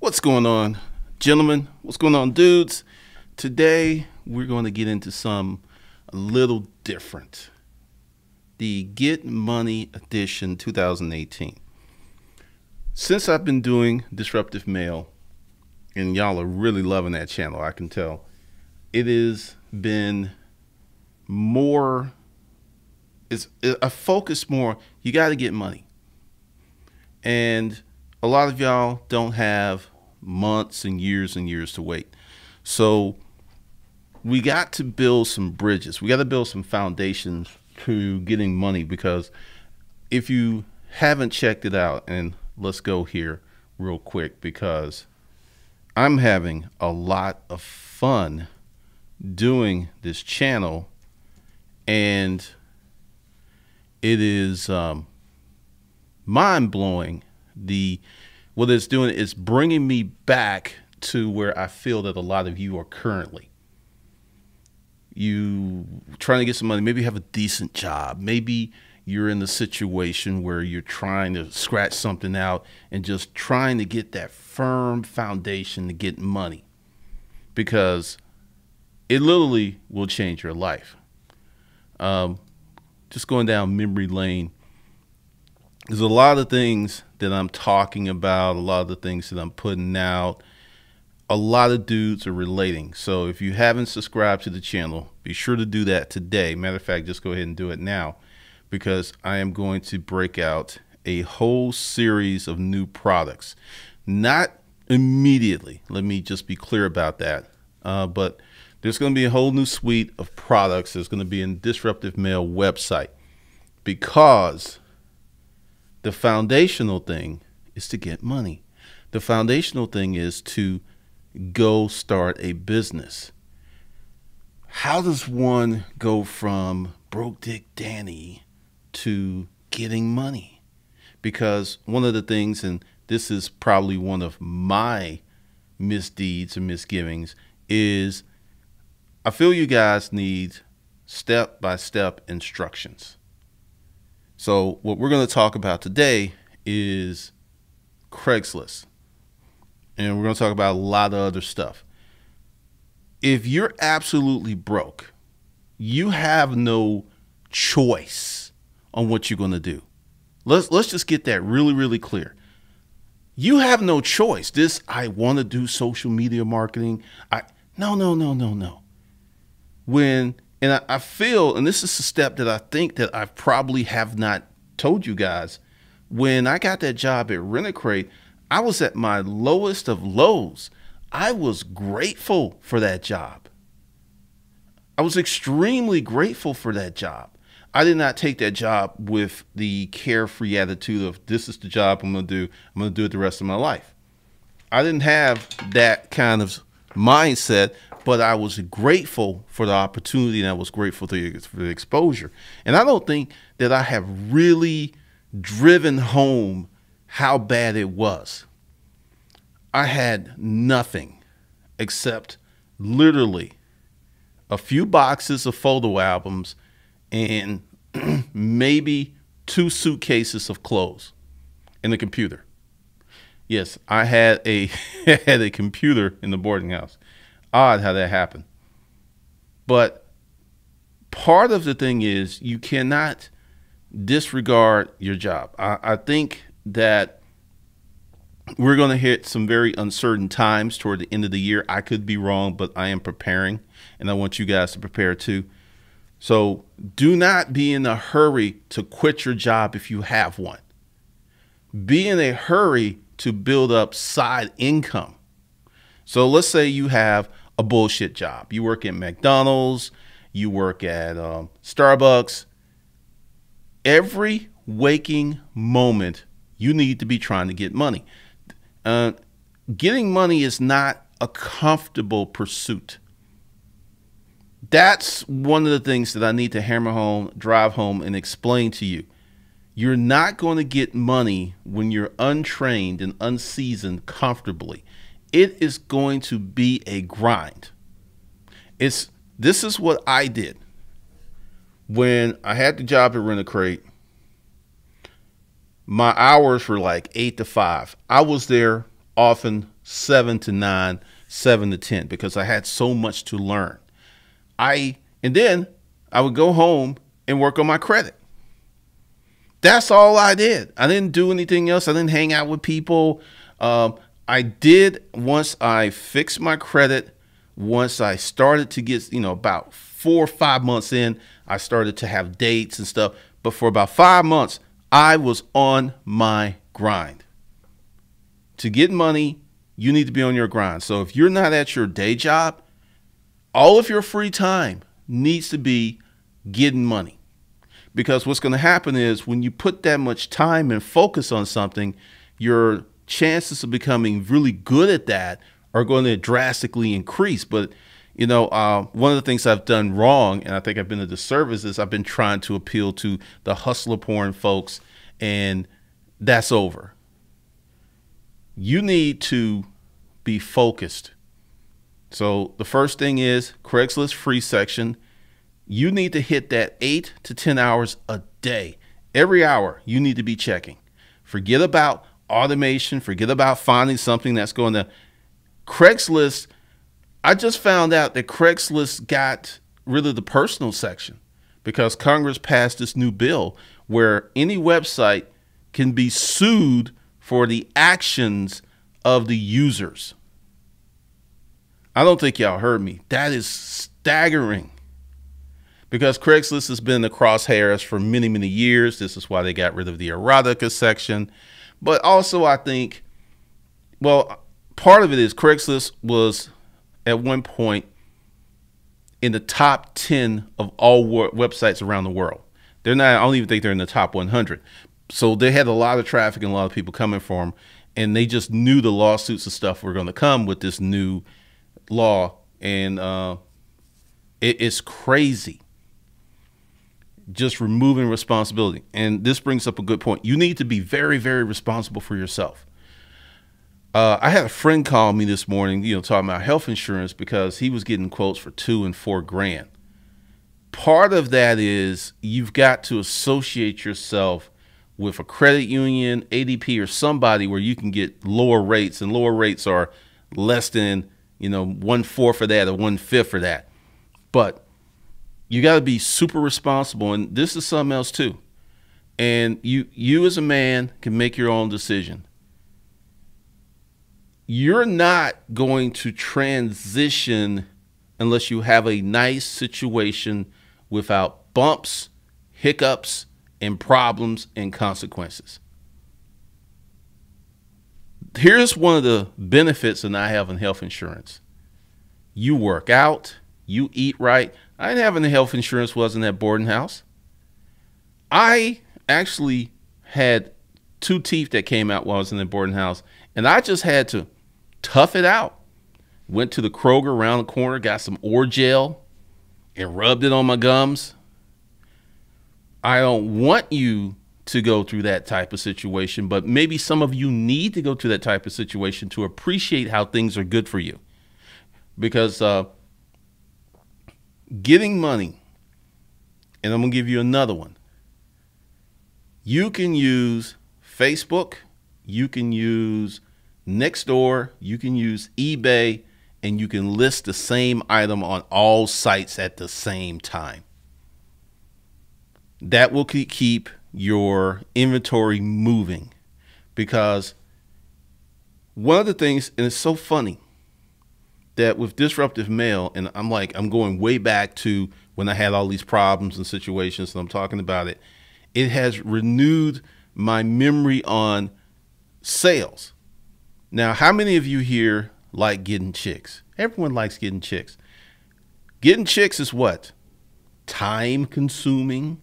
What's going on, gentlemen? What's going on, dudes? Today, we're going to get into some a little different. The Get Money Edition 2018. Since I've been doing Disruptive Mail, and y'all are really loving that channel, I can tell, it has been more, it's a focus more, you got to get money. And a lot of y'all don't have months and years to wait. So we got to build some bridges. We got to build some foundations to getting money, because if you haven't checked it out, and let's go here real quick, because I'm having a lot of fun doing this channel, and it is mind-blowing. What it's doing is bringing me back to where I feel that a lot of you are currently. You trying to get some money, maybe you have a decent job, maybe you're in the situation where you're trying to scratch something out and just trying to get that firm foundation to get money, because it literally will change your life. Just going down memory lane, there's a lot of things that I'm talking about, a lot of the things that I'm putting out. A lot of dudes are relating. So if you haven't subscribed to the channel, be sure to do that today. Matter of fact, just go ahead and do it now, because I am going to break out a whole series of new products. Not immediately. Let me just be clear about that. But there's going to be a whole new suite of products that's going to be in Disruptive Mail website, because the foundational thing is to get money. The foundational thing is to go start a business. How does one go from broke dick Danny to getting money? Because one of the things, and this is probably one of my misdeeds or misgivings, is I feel you guys need step-by-step instructions. So what we're going to talk about today is Craigslist. And we're going to talk about a lot of other stuff. If you're absolutely broke, you have no choice on what you're going to do. Let's just get that really clear. You have no choice. I want to do social media marketing. No. And I feel, and this is a step that I think that I probably have not told you guys, when I got that job at Rent-A-Crate, I was at my lowest of lows. I was grateful for that job. I was extremely grateful for that job. I did not take that job with the carefree attitude of, this is the job I'm going to do. I'm going to do it the rest of my life. I didn't have that kind of mindset, but I was grateful for the opportunity, and I was grateful for the exposure. And I don't think that I have really driven home how bad it was. I had nothing except literally a few boxes of photo albums and maybe 2 suitcases of clothes and a computer. Yes, I had a computer in the boarding house. Odd how that happened. But part of the thing is, you cannot disregard your job. I think that we're going to hit some very uncertain times toward the end of the year. I could be wrong, but I am preparing, and I want you guys to prepare too. So do not be in a hurry to quit your job if you have one. Be in a hurry to build up side income. So let's say you have a bullshit job. You work at McDonald's, you work at Starbucks. Every waking moment, you need to be trying to get money. Getting money is not a comfortable pursuit. That's one of the things that I need to hammer home, drive home, and explain to you. You're not going to get money when you're untrained and unseasoned comfortably. It is going to be a grind. This is what I did when I had the job at Rent-A-Crate. My hours were like 8 to 5. I was there often 7 to 9, 7 to 10, because I had so much to learn. And then I would go home and work on my credit. That's all I did. I didn't do anything else. I didn't hang out with people. I did, once I fixed my credit, once I started to get, about 4 or 5 months in, I started to have dates and stuff. But for about 5 months, I was on my grind. To get money, you need to be on your grind. So if you're not at your day job, all of your free time needs to be getting money. Because what's going to happen is when you put that much time and focus on something, your chances of becoming really good at that are going to drastically increase. But, one of the things I've done wrong, and I think I've been a disservice, is I've been trying to appeal to the hustler porn folks, and that's over. You need to be focused. So the first thing is Craigslist free section. You need to hit that 8 to 10 hours a day. Every hour you need to be checking. Forget about automation. Forget about finding something that's going to Craigslist. I just found out that Craigslist got rid of the personal section because Congress passed this new bill where any website can be sued for the actions of the users. I don't think y'all heard me. That is staggering. Because Craigslist has been in the crosshairs for many, many years. This is why they got rid of the erotica section. But also I think, part of it is Craigslist was at one point in the top 10 of all websites around the world. They're not, I don't even think they're in the top 100. So they had a lot of traffic and a lot of people coming for them. And they just knew the lawsuits and stuff were going to come with this new law. And it's crazy. Just removing responsibility. And this brings up a good point. You need to be very, very responsible for yourself. I had a friend call me this morning, talking about health insurance because he was getting quotes for $2,000 and $4,000. Part of that is you've got to associate yourself with a credit union, ADP, or somebody where you can get lower rates, and lower rates are less than, 1/4 of that or 1/5 of that. But you got to be super responsible. And this is something else too. And you as a man can make your own decision. You're not going to transition unless you have a nice situation without bumps, hiccups, and problems and consequences. Here's one of the benefits that I have in health insurance. You work out, you eat right. I didn't have any health insurance, wasn't at boarding house. I actually had 2 teeth that came out while I was in the boarding house, and I just had to tough it out. Went to the Kroger around the corner, got some Orgel, and rubbed it on my gums. I don't want you to go through that type of situation, but maybe some of you need to go through that type of situation to appreciate how things are good for you. Because getting money, and I'm going to give you another one. You can use Facebook, you can use Nextdoor, you can use eBay, and you can list the same item on all sites at the same time. That will keep your inventory moving, because one of the things, and it's so funny, that with disruptive mail, and I'm going way back to when I had all these problems and situations, and I'm talking about it, it has renewed my memory on sales. Now, how many of you here like getting chicks? Everyone likes getting chicks. Getting chicks is what? Time consuming,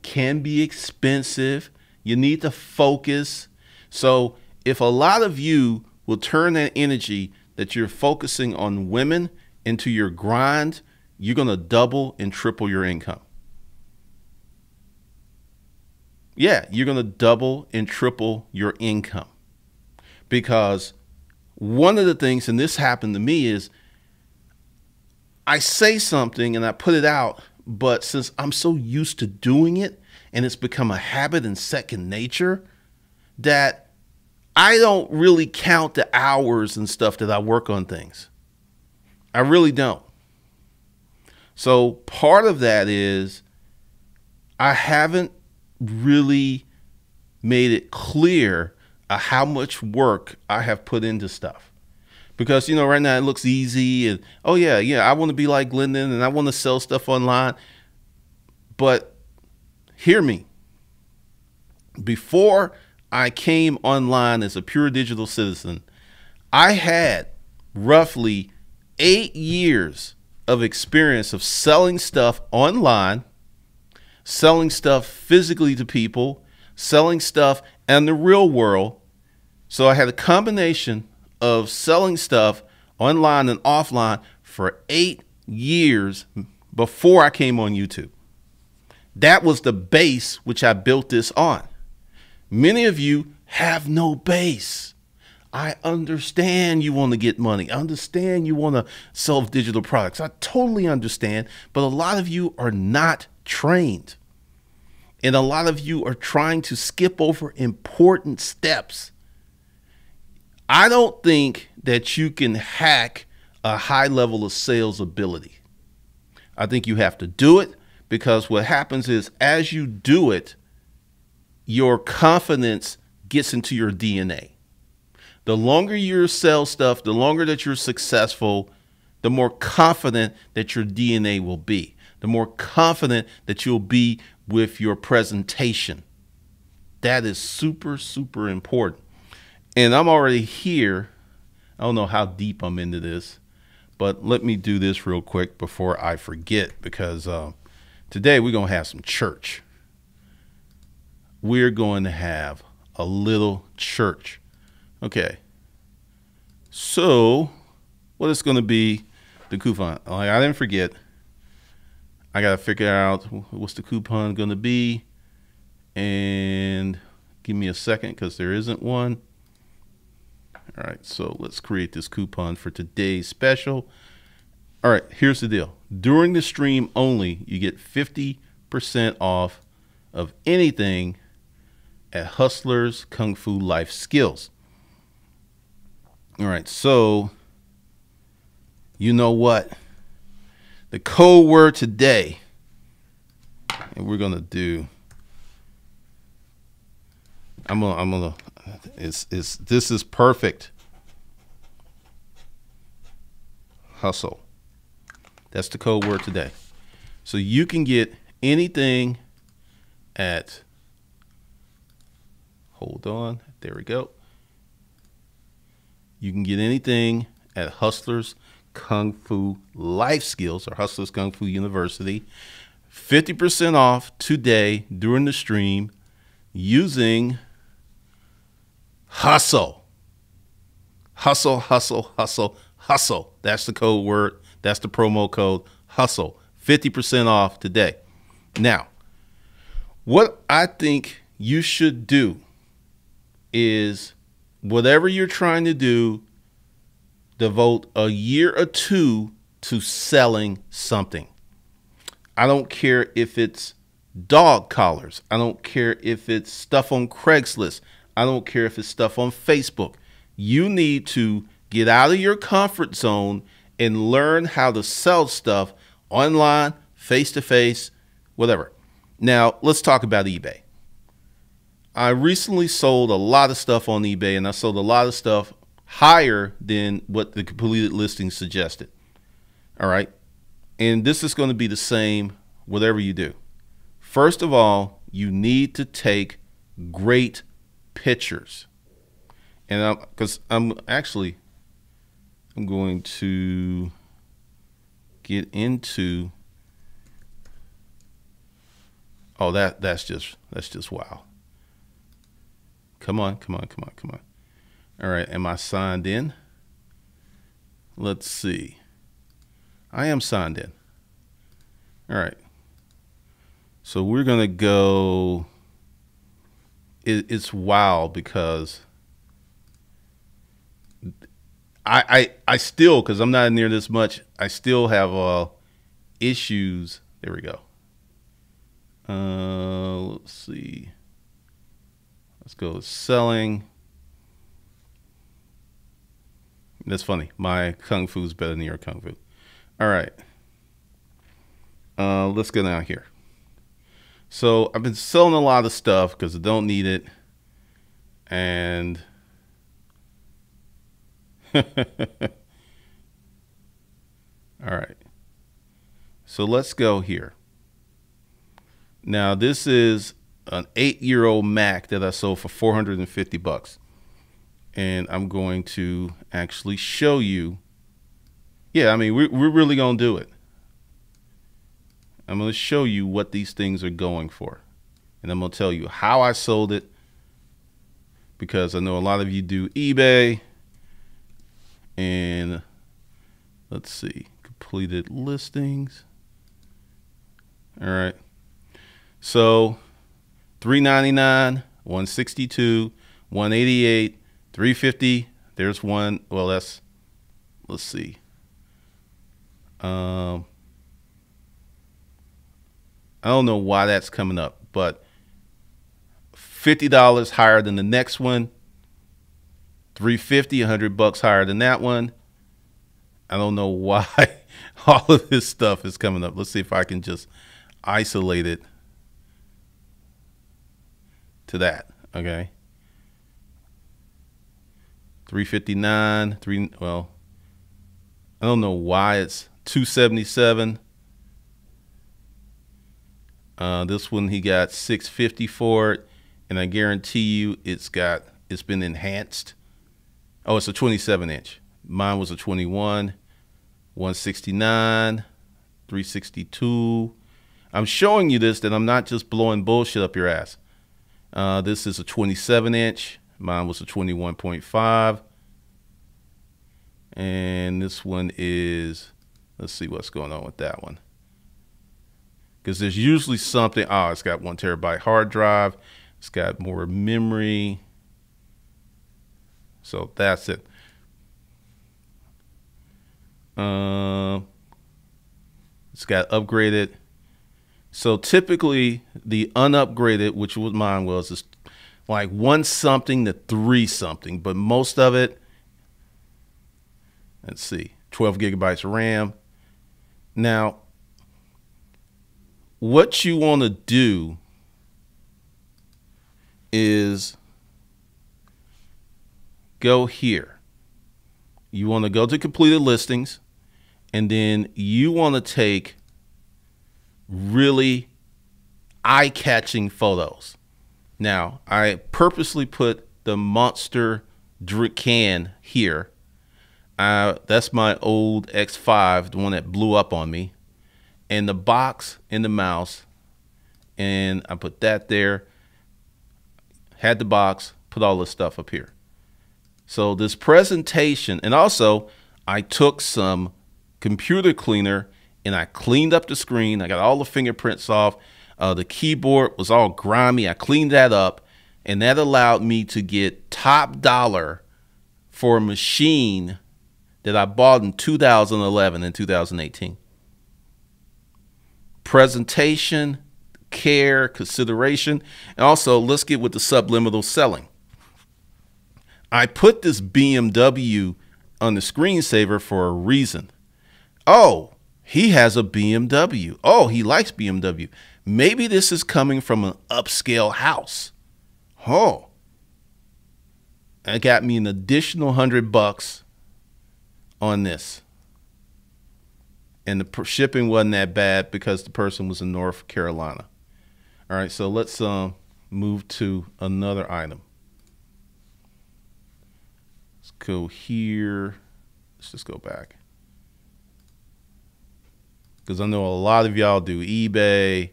can be expensive. You need to focus. So if a lot of you will turn that energy that you're focusing on women into your grind, you're going to double and triple your income. Yeah, you're going to double and triple your income. Because one of the things, and this happened to me, is I say something and I put it out, but since I'm so used to doing it and it's become a habit and second nature, that I don't really count the hours and stuff that I work on things. I really don't. So part of that is I haven't really made it clear how much work I have put into stuff. Because, you know, right now it looks easy and, oh, yeah, I want to be like Glendon and I want to sell stuff online. But hear me. Before I came online as a pure digital citizen, I had roughly 8 years of experience of selling stuff online, selling stuff physically to people, selling stuff in the real world. So I had a combination of selling stuff online and offline for 8 years before I came on YouTube. That was the base which I built this on. Many of you have no base. I understand you want to get money. I understand you want to sell digital products. I totally understand. But a lot of you are not trained. And a lot of you are trying to skip over important steps. I don't think that you can hack a high level of sales ability. I think you have to do it, because what happens is as you do it, your confidence gets into your DNA. The longer you sell stuff, the longer that you're successful, the more confident that your DNA will be, the more confident that you'll be with your presentation. That is super, super important. And I'm already here. I don't know how deep I'm into this, but let me do this real quick before I forget, because today we're going to have some church. We're going to have a little church. Okay. So what is going to be the coupon? I didn't forget. I got to figure out what's the coupon going to be. And give me a second, because there isn't one. All right, so let's create this coupon for today's special. All right, here's the deal. During the stream only, you get 50% off of anything at Hustlers Kung Fu Life Skills. All right, so you know what? The code word today, and we're gonna do. This is perfect. Hustle. That's the code word today. So you can get anything at, hold on, there we go. You can get anything at Hustlers Kung Fu Life Skills, or Hustlers Kung Fu University. 50% off today during the stream using hustle. Hustle, hustle, hustle, hustle. That's the code word. That's the promo code, hustle. 50% off today. Now, what I think you should do is, whatever you're trying to do, devote a year or two to selling something. I don't care if it's dog collars. I don't care if it's stuff on Craigslist. I don't care if it's stuff on Facebook. You need to get out of your comfort zone and learn how to sell stuff online, face-to-face, whatever. Now, let's talk about eBay. I recently sold a lot of stuff on eBay, and I sold a lot of stuff higher than what the completed listing suggested. All right. And this is going to be the same whatever you do. First of all, you need to take great pictures. And because I'm going to get into, oh, that's just wow. Come on. All right, am I signed in? Let's see. I am signed in. All right. So we're going to go, it's wow, because I still, because I'm not near this much, I still have issues. There we go. Let's see. Let's go with selling. That's funny. My kung fu is better than your kung fu. All right. Let's go down here. So I've been selling a lot of stuff because I don't need it. And all right. So let's go here. Now this is an 8-year-old Mac that I sold for $450. And I'm going to actually show you. Yeah, I mean, we're really going to do it. I'm going to show you what these things are going for. And I'm going to tell you how I sold it, because I know a lot of you do eBay. And let's see, completed listings. All right. So $399, $162, $188, $350. There's one. Well, let's see. I don't know why that's coming up, but $50 higher than the next one. $350, $100 higher than that one. I don't know why all of this stuff is coming up. Let's see if I can just isolate it to that. Okay. $359, well, I don't know why it's $277. This one he got $650 for it, and I guarantee you it's been enhanced. Oh, it's a 27-inch. Mine was a 21. $169, $362. I'm showing you this, that I'm not just blowing bullshit up your ass. This is a 27-inch. Mine was a 21.5. And this one is, let's see what's going on with that one. Because there's usually something. Oh, it's got 1 terabyte hard drive. It's got more memory. So that's it. It's got upgraded. So typically the unupgraded, which was mine was, is like 1 something to 3 something, but most of it, let's see, 12 gigabytes of RAM. Now, what you want to do is go here. You want to go to completed listings, and then you want to take really eye-catching photos. Now, I purposely put the Monster drink can here. That's my old X5, the one that blew up on me. And the box and the mouse, and I put that there. Had the box, put all this stuff up here. So this presentation, and also I took some computer cleaner and I cleaned up the screen. I got all the fingerprints off. The keyboard was all grimy. I cleaned that up, and that allowed me to get top dollar for a machine that I bought in 2011 and 2018. Presentation, care, consideration, and also let's get with the subliminal selling. I put this BMW on the screensaver for a reason. Oh, he has a BMW. Oh, he likes BMW. Maybe this is coming from an upscale house. Oh, that got me an additional $100 on this. And the shipping wasn't that bad because the person was in North Carolina. All right, so let's move to another item. Let's go here. Let's just go back, because I know a lot of y'all do eBay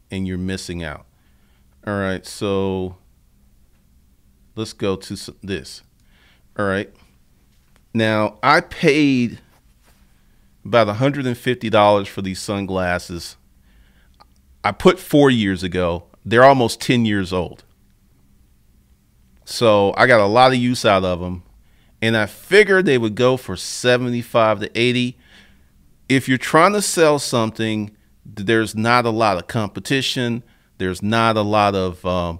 and you're missing out. All right, so let's go to this. All right, now I paid about $150 for these sunglasses. I put 4 years ago. They're almost 10 years old. So I got a lot of use out of them. And I figured they would go for 75 to 80. If you're trying to sell something, there's not a lot of competition. There's not a lot of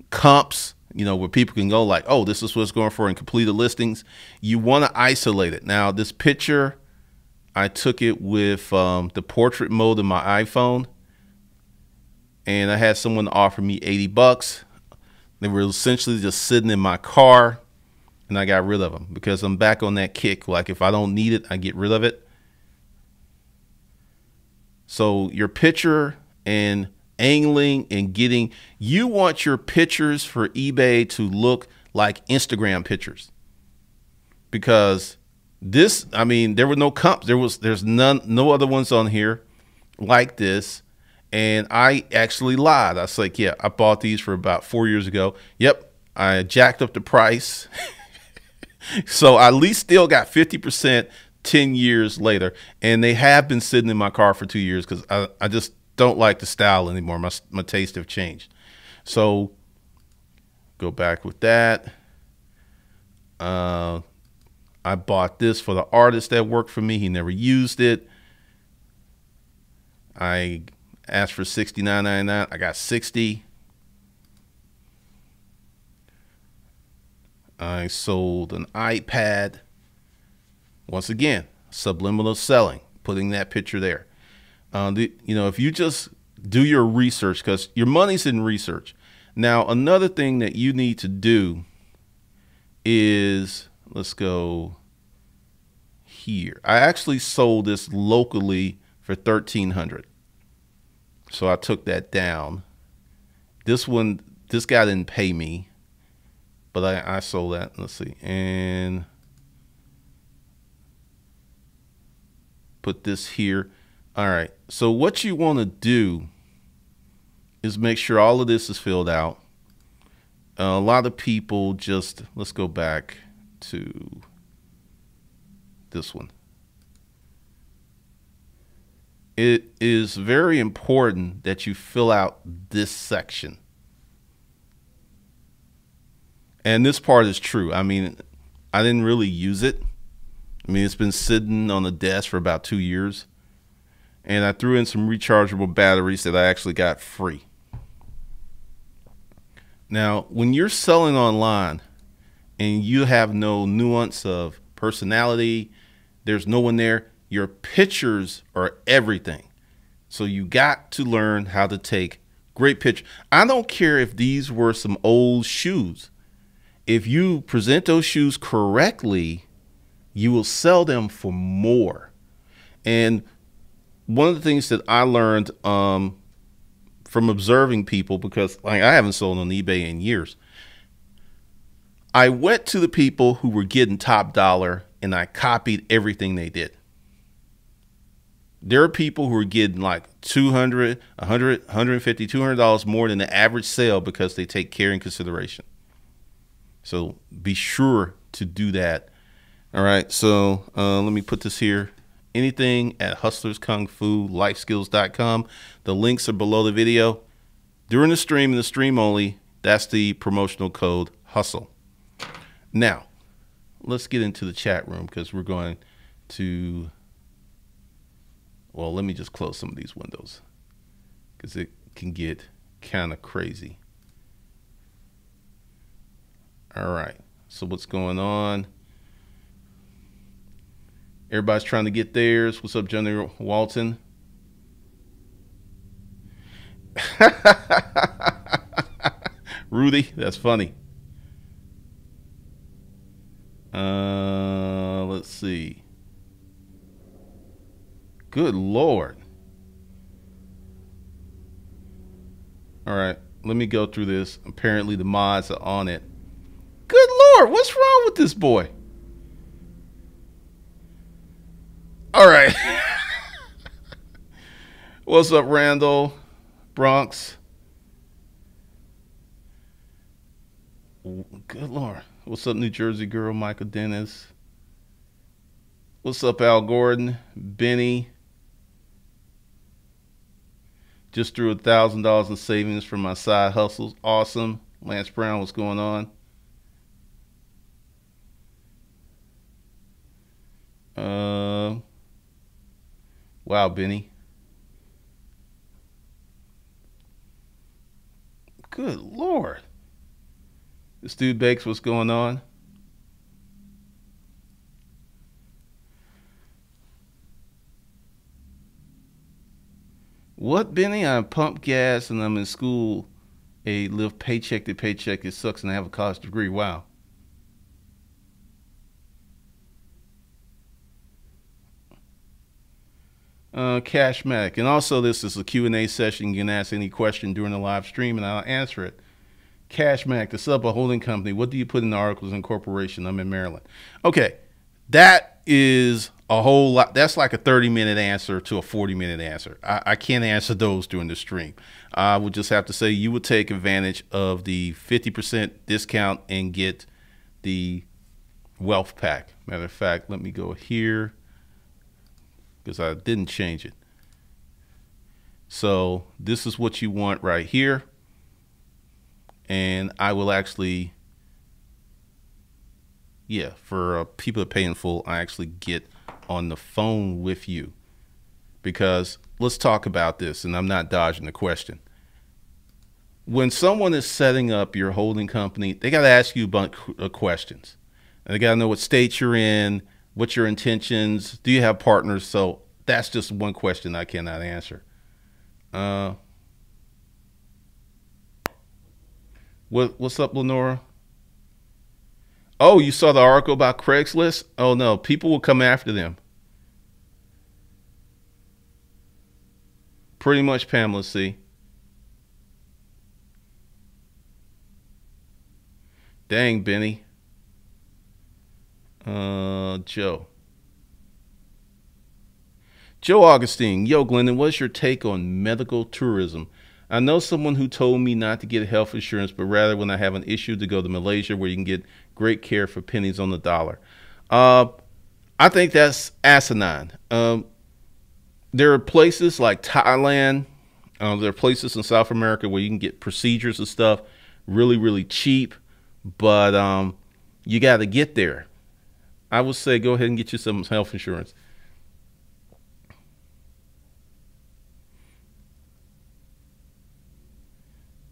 comps where people can go like, oh, this is what's going for in completed listings. You want to isolate it. Now, this picture, I took it with the portrait mode of my iPhone, and I had someone offer me $80. They were essentially just sitting in my car, and I got rid of them because I'm back on that kick. Like, if I don't need it, I get rid of it. So your picture and angling and you want your pictures for eBay to look like Instagram pictures, because there were no comps. There's no other ones on here like this. And I actually lied. I was like, yeah, I bought these for about 4 years ago. Yep. I jacked up the price. So I at least still got 50% 10 years later. And they have been sitting in my car for 2 years because I just don't like the style anymore. My taste have changed. So go back with that. I bought this for the artist that worked for me. He never used it. I asked for $69.99. I got $60. I sold an iPad. Once again, subliminal selling, putting that picture there. If you just do your research, because your money's in research. Now, another thing that you need to do is, let's go here. I actually sold this locally for $1,300. So I took that down. This guy didn't pay me, but I sold that. Let's see. And put this here. All right. So what you want to do is make sure all of this is filled out. A lot of people let's go back to this one. It is very important that you fill out this section. And this part is true. I mean, I didn't really use it. I mean, it's been sitting on the desk for about 2 years. And I threw in some rechargeable batteries that I actually got free. Now, when you're selling online and you have no nuance of personality, there's no one there, your pictures are everything. So you got to learn how to take great pictures. I don't care if these were some old shoes. If you present those shoes correctly, you will sell them for more. And one of the things that I learned from observing people, because I haven't sold on eBay in years, I went to the people who were getting top dollar and I copied everything they did. There are people who are getting like $200, $100, $150, $200 more than the average sale because they take care and consideration. So be sure to do that. All right. So let me put this here. Anything at hustlerskungfulifeskills.com. The links are below the video. During the stream and the stream only, that's the promotional code HUSTLE. Now, let's get into the chat room because we're going to, well, let me just close some of these windows because it can get kind of crazy. All right. So what's going on? Everybody's trying to get theirs. What's up, Johnny Walton? Rudy, that's funny. Let's see. Good Lord. All right, let me go through this. Apparently the mods are on it. Good Lord, what's wrong with this boy? All right. What's up, Randall? Bronx. Good Lord. What's up, New Jersey girl, Michael Dennis? What's up, Al Gordon? Benny. Just threw $1,000 in savings from my side hustles. Awesome. Lance Brown, what's going on? Wow, Benny. Good Lord. This dude Bakes, what's going on? What, Benny? I pump gas and I'm in school. Live paycheck to paycheck. It sucks, and I have a college degree. Wow. Cashmatic. And also, this is a Q&A session. You can ask any question during the live stream, and I'll answer it. Cashmatic, to set up a holding company, what do you put in the articles of incorporation? I'm in Maryland. Okay, that is a whole lot. That's like a 30-minute answer to a 40-minute answer. I can't answer those during the stream. I would just have to say you would take advantage of the 50% discount and get the wealth pack. Matter of fact, let me go here because I didn't change it. So this is what you want right here. And I will actually, yeah, for people that pay in full, I actually get on the phone with you, because let's talk about this, and I'm not dodging the question. When someone is setting up your holding company, they got to ask you a bunch of questions. And they got to know what state you're in, what's your intentions, do you have partners? So that's just one question I cannot answer. What's up, Lenora? Oh, you saw the article about Craigslist? Oh no, people will come after them. Pretty much, Pamela C. Dang, Benny. Joe. Joe Augustine. Yo, Glendon, what's your take on medical tourism? I know someone who told me not to get health insurance, but rather when I have an issue to go to Malaysia where you can get great care for pennies on the dollar. I think that's asinine. There are places like Thailand. There are places in South America where you can get procedures and stuff really, really cheap, but you got to get there. I would say go ahead and get you some health insurance.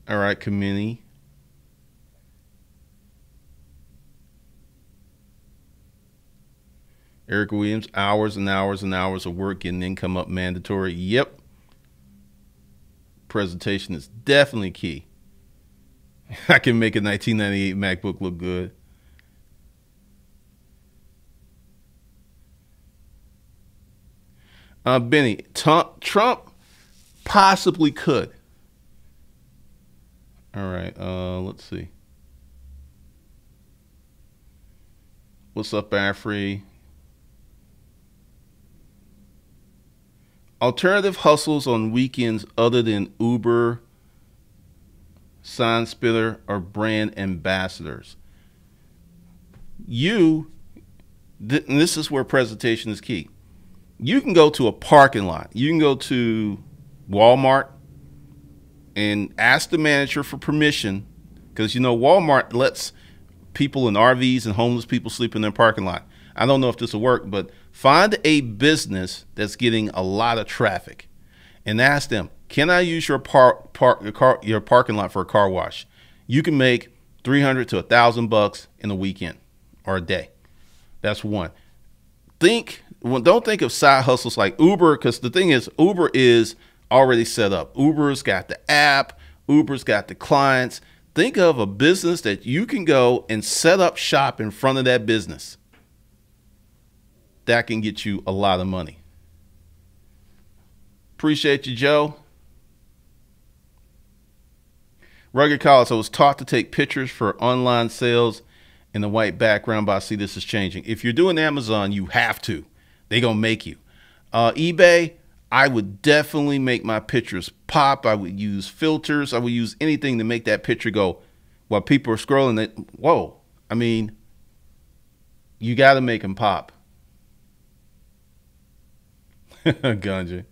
All right, committee. Eric Williams, hours and hours and hours of work, getting income up mandatory. Yep. Presentation is definitely key. I can make a 1998 MacBook look good. Benny, Trump possibly could. All right, let's see. What's up, Afri? Alternative hustles on weekends other than Uber, Sign Spitter, or brand ambassadors. And this is where presentation is key. You can go to a parking lot. You can go to Walmart and ask the manager for permission, because you know Walmart lets people in RVs and homeless people sleep in their parking lot. I don't know if this will work, but find a business that's getting a lot of traffic and ask them, can I use your your parking lot for a car wash? You can make $300 to $1,000 in a weekend or a day. That's one. Don't think of side hustles like Uber, because the thing is, Uber is already set up. Uber's got the app. Uber's got the clients. Think of a business that you can go and set up shop in front of that business. That can get you a lot of money. Appreciate you, Joe. Rugged College, I was taught to take pictures for online sales in the white background, but I see this is changing. If you're doing Amazon, you have to. They're going to make you. eBay, I would definitely make my pictures pop. I would use filters. I would use anything to make that picture go while people are scrolling. Whoa. I mean, you got to make them pop. Ganja.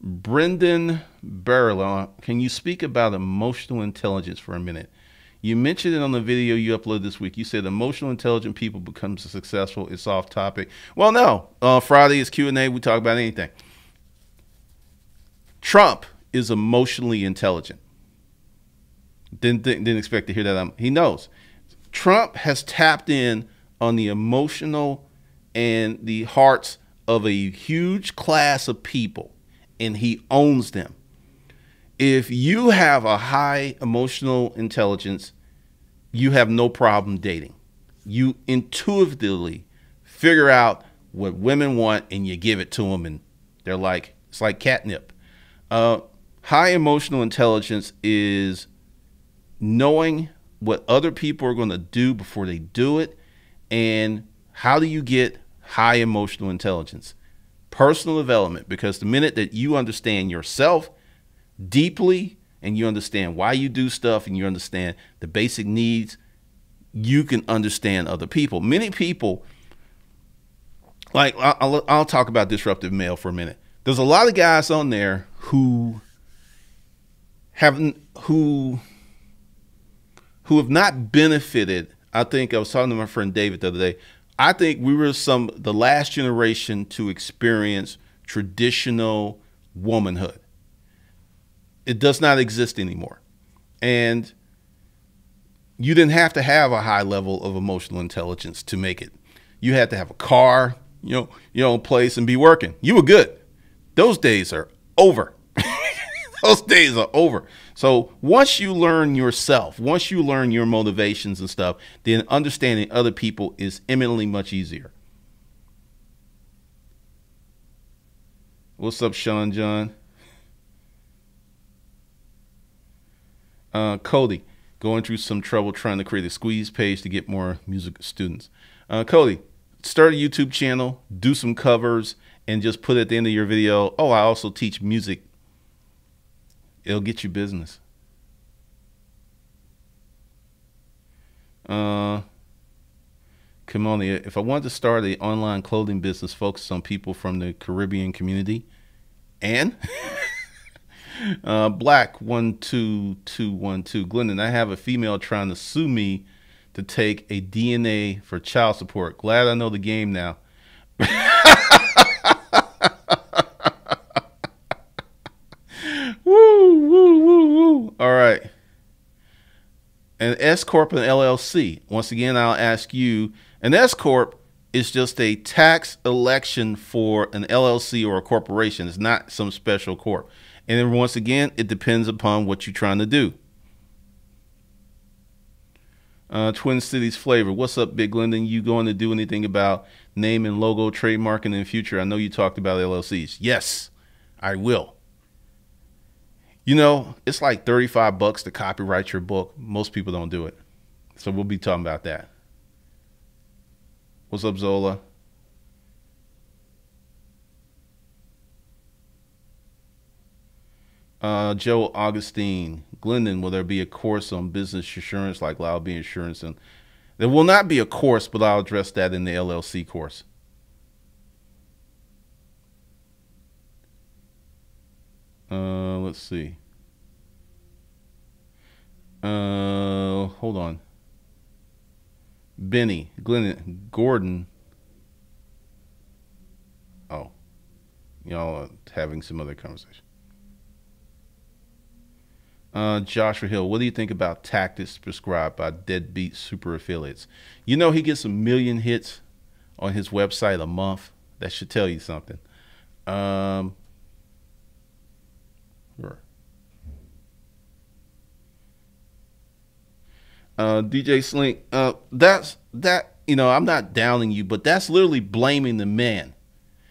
Brendan Barlow, can you speak about emotional intelligence for a minute? You mentioned it on the video you uploaded this week. You said emotional intelligent people become successful. It's off topic. Well, no. Friday is Q&A. We talk about anything. Trump is emotionally intelligent. Didn't expect to hear that. He knows. Trump has tapped in on the emotional and the hearts of a huge class of people, and he owns them. If you have a high emotional intelligence, you have no problem dating. You intuitively figure out what women want and you give it to them, and they're like, it's like catnip. High emotional intelligence is knowing what other people are going to do before they do it. And how do you get high emotional intelligence? Personal development, because the minute that you understand yourself deeply and you understand why you do stuff and you understand the basic needs, you can understand other people. Many people, like I'll talk about disruptive male for a minute. There's a lot of guys on there who have not benefited. I think I was talking to my friend David the other day. I think we were the last generation to experience traditional womanhood. It does not exist anymore. And you didn't have to have a high level of emotional intelligence to make it. You had to have a car, your own place, and be working. You were good. Those days are over. Those days are over. So once you learn yourself, once you learn your motivations and stuff, then understanding other people is eminently much easier. What's up, Sean John? Cody, going through some trouble trying to create a squeeze page to get more music students. Cody, start a YouTube channel, do some covers, and just put at the end of your video, oh, I also teach music. It'll get you business. Come on, if I wanted to start an online clothing business focused on people from the Caribbean community, and Black 12212, Glendon, I have a female trying to sue me to take a DNA for child support. Glad I know the game now. Woo. All right. An S Corp and LLC. Once again, I'll ask you, an S Corp is just a tax election for an LLC or a corporation. It's not some special corp. And then once again, it depends upon what you're trying to do. Twin Cities Flavor. What's up, Big Glendon? You going to do anything about name and logo trademarking in the future? I know you talked about LLCs. Yes, I will. It's like $35 to copyright your book. Most people don't do it. So we'll be talking about that. What's up, Zola? Joe Augustine. Glendon, will there be a course on business insurance like Loud B Insurance? And there will not be a course, but I'll address that in the LLC course. Let's see. Hold on. Benny, Gordon. Oh, y'all are having some other conversation. Joshua Hill, what do you think about tactics prescribed by deadbeat super affiliates? He gets 1 million hits on his website a month. That should tell you something. Sure. DJ Slink, I'm not downing you, but that's literally blaming the man.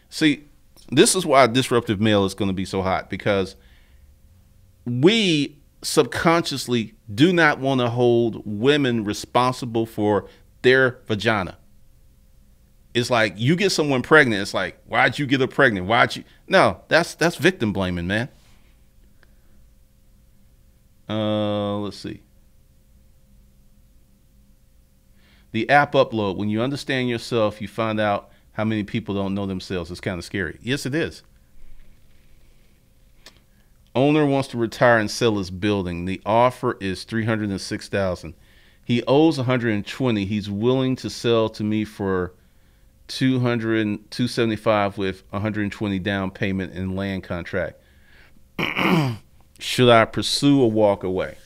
See, this is why disruptive male is going to be so hot, because we subconsciously do not want to hold women responsible for their vagina. It's like you get someone pregnant. It's like, why'd you get her pregnant? No, that's victim blaming, man. Let's see. The app upload. When you understand yourself, you find out how many people don't know themselves. It's kind of scary. Yes, it is. Owner wants to retire and sell his building. The offer is $306,000. He owes $120,000. He's willing to sell to me for $275,000 with $120,000 down payment and land contract. Should I pursue or walk away?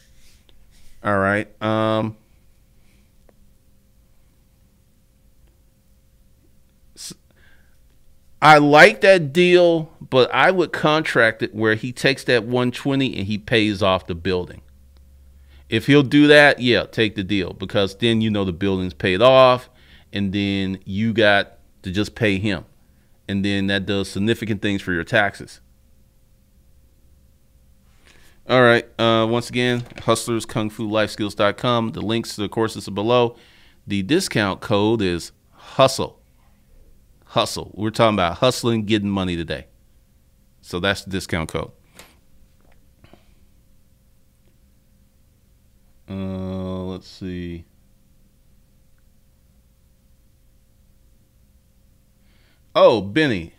All right. I like that deal, but I would contract it where he takes that 120 and he pays off the building. If he'll do that, yeah, take the deal, because then you know the building's paid off, and then you got to just pay him, and then that does significant things for your taxes. All right. Once again, hustlerskungfulifeskills.com. The links to the courses are below. The discount code is hustle. Hustle. We're talking about hustling, getting money today. So that's the discount code. Let's see. Oh, Benny.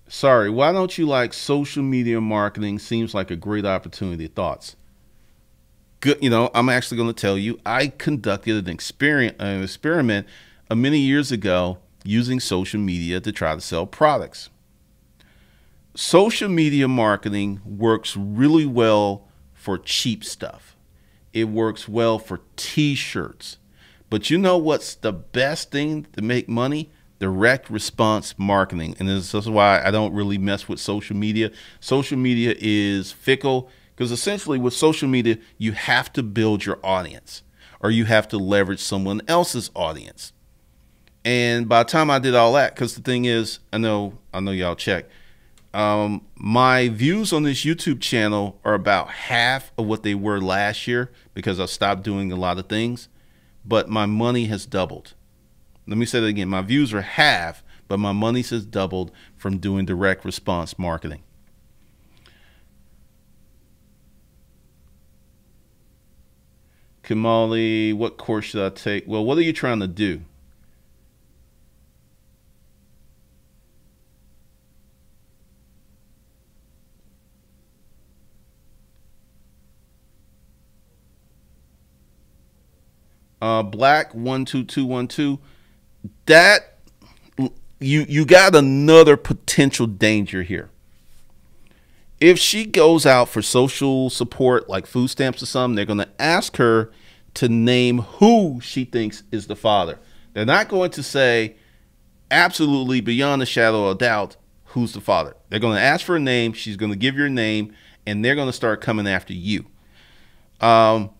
Sorry, why don't you like social media marketing? Seems like a great opportunity. Thoughts? Good. I'm actually going to tell you, I conducted an experiment many years ago using social media to try to sell products. Social media marketing works really well for cheap stuff. It works well for t-shirts. But you know what's the best thing to make money? Direct response marketing. And this is why I don't really mess with social media. Social media is fickle, because essentially with social media, you have to build your audience, or you have to leverage someone else's audience. And by the time I did all that, because the thing is, I know y'all check, my views on this YouTube channel are about half of what they were last year, because I stopped doing a lot of things, but my money has doubled. Let me say that again. My views are half, but my money has doubled from doing direct response marketing. Kamali, what course should I take? Well, what are you trying to do? Black 12212. That you got another potential danger here. If she goes out for social support like food stamps or something, they're going to ask her to name who she thinks is the father. They're not going to say absolutely beyond a shadow of a doubt who's the father. They're going to ask for a name. She's going to give your name, and they're going to start coming after you. Wow.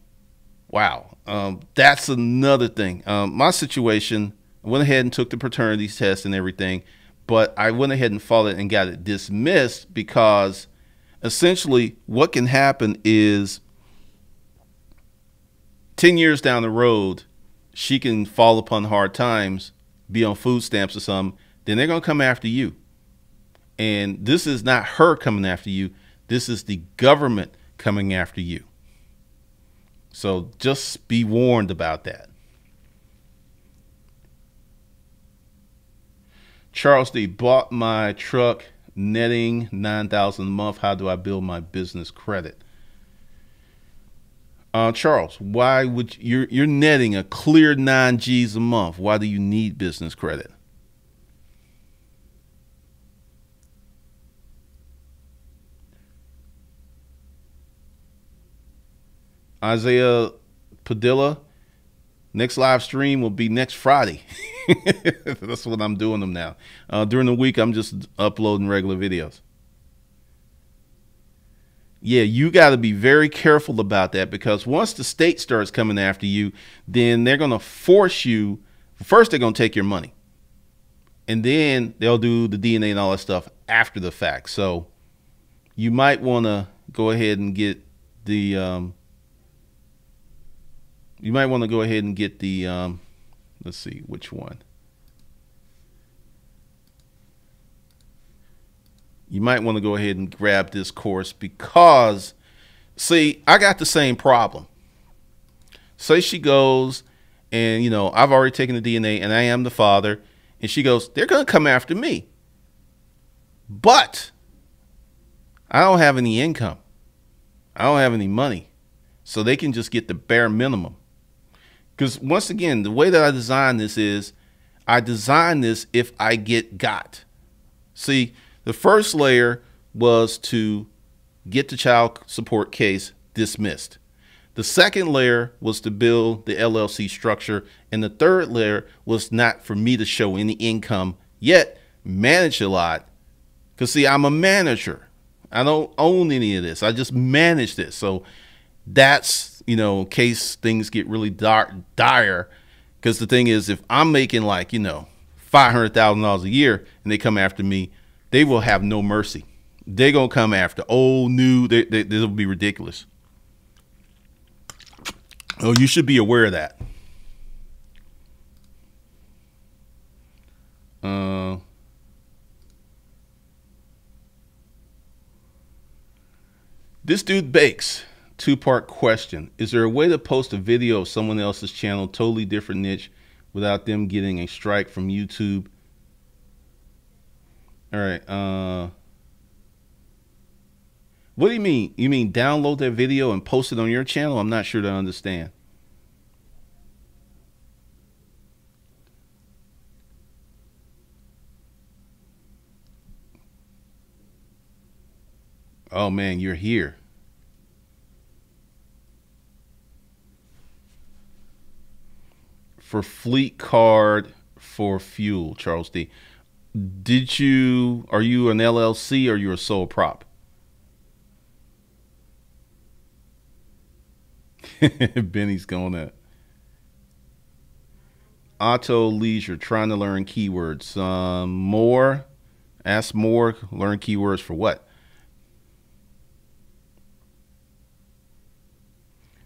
That's another thing. My situation, I went ahead and took the paternity test and everything, but I went ahead and followed it and got it dismissed, because essentially what can happen is 10 years down the road, she can fall upon hard times, be on food stamps or something, then they're going to come after you. And this is not her coming after you. This is the government coming after you. So just be warned about that. Charles D. bought my truck, netting $9,000 a month. How do I build my business credit? Charles, why would you're netting a clear 9 G's a month? Why do you need business credit? Isaiah Padilla, next live stream will be next Friday. That's what I'm doing them now. During the week, I'm just uploading regular videos. Yeah, you got to be very careful about that, because once the state starts coming after you, then they're going to force you. First, they're going to take your money, and then they'll do the DNA and all that stuff after the fact. So you might want to go ahead and get the let's see which one. You might want to go ahead and grab this course, because, see, I got the same problem. Say she goes and, I've already taken the DNA and I am the father, and she goes, they're going to come after me. But I don't have any income. I don't have any money. So they can just get the bare minimum. Because once again, the way that I designed this is, I designed this if I get got. See, the first layer was to get the child support case dismissed. The second layer was to build the LLC structure. And the third layer was not for me to show any income yet, manage a lot. Because, see, I'm a manager. I don't own any of this. I just manage this. So that's, you know, in case things get really dire. Because the thing is, if I'm making like, you know, $500,000 a year and they come after me, they will have no mercy. They're going to come after old, new. They'll be ridiculous. Oh, you should be aware of that. This dude bakes. Two-part question. Is there a way to post a video of someone else's channel, totally different niche, without them getting a strike from YouTube? All right. What do you mean? You mean download that video and post it on your channel? I'm not sure to understand. Oh man, you're here. For fleet card for fuel, Charles D. Are you an LLC or are you a sole prop? Benny's going at Auto Leisure, trying to learn keywords. More, ask more, learn keywords for what?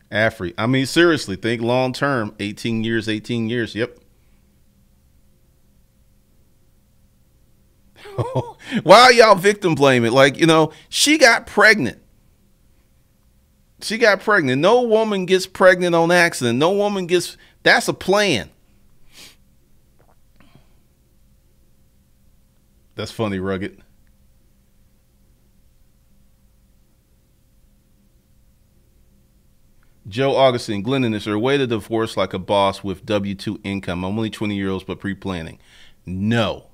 Afri. I mean, seriously, think long term. 18 years, 18 years. Yep. Why are y'all victim blaming? Like, you know, she got pregnant. She got pregnant. No woman gets pregnant on accident. No woman gets, that's a plan. That's funny, Rugged. Joe Augustine, Glendon, is there a way to divorce like a boss with W-2 income? I'm only 20 years old, but pre-planning. No.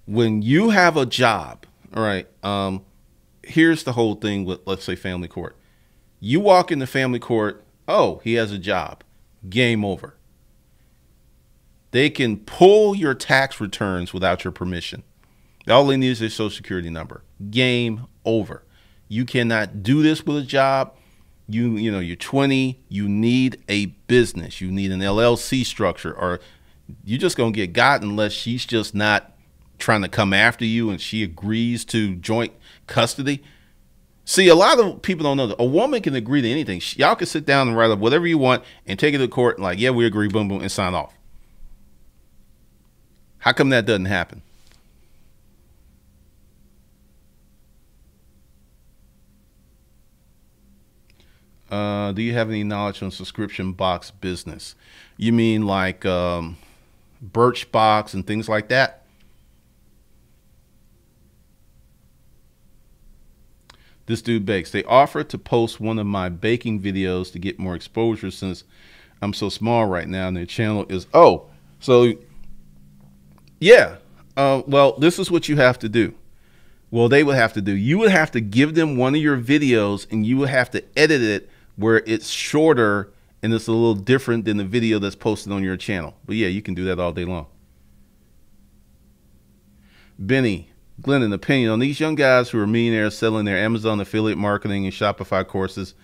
When you have a job, all right, here's the whole thing with, let's say, family court. You walk into family court, oh, he has a job. Game over. They can pull your tax returns without your permission. All they need is a social security number. Game over. You cannot do this with a job. You know, you're 20, you need a business. You need an LLC structure, or you're just going to get got unless she's just not trying to come after you and she agrees to joint custody. See, a lot of people don't know that a woman can agree to anything. Y'all can sit down and write up whatever you want and take it to court and like, yeah, we agree, boom, boom, and sign off. How come that doesn't happen? Do you have any knowledge on subscription box business? You mean like Birchbox and things like that? This dude bakes. They offered to post one of my baking videos to get more exposure since I'm so small right now and their channel is, oh, so yeah. Well, this is what you have to do. Well, they would have to do. You would have to give them one of your videos and you would have to edit it where it's shorter and it's a little different than the video that's posted on your channel. But yeah, you can do that all day long. Benny, Glenn, opinion on these young guys who are millionaires selling their Amazon affiliate marketing and Shopify courses.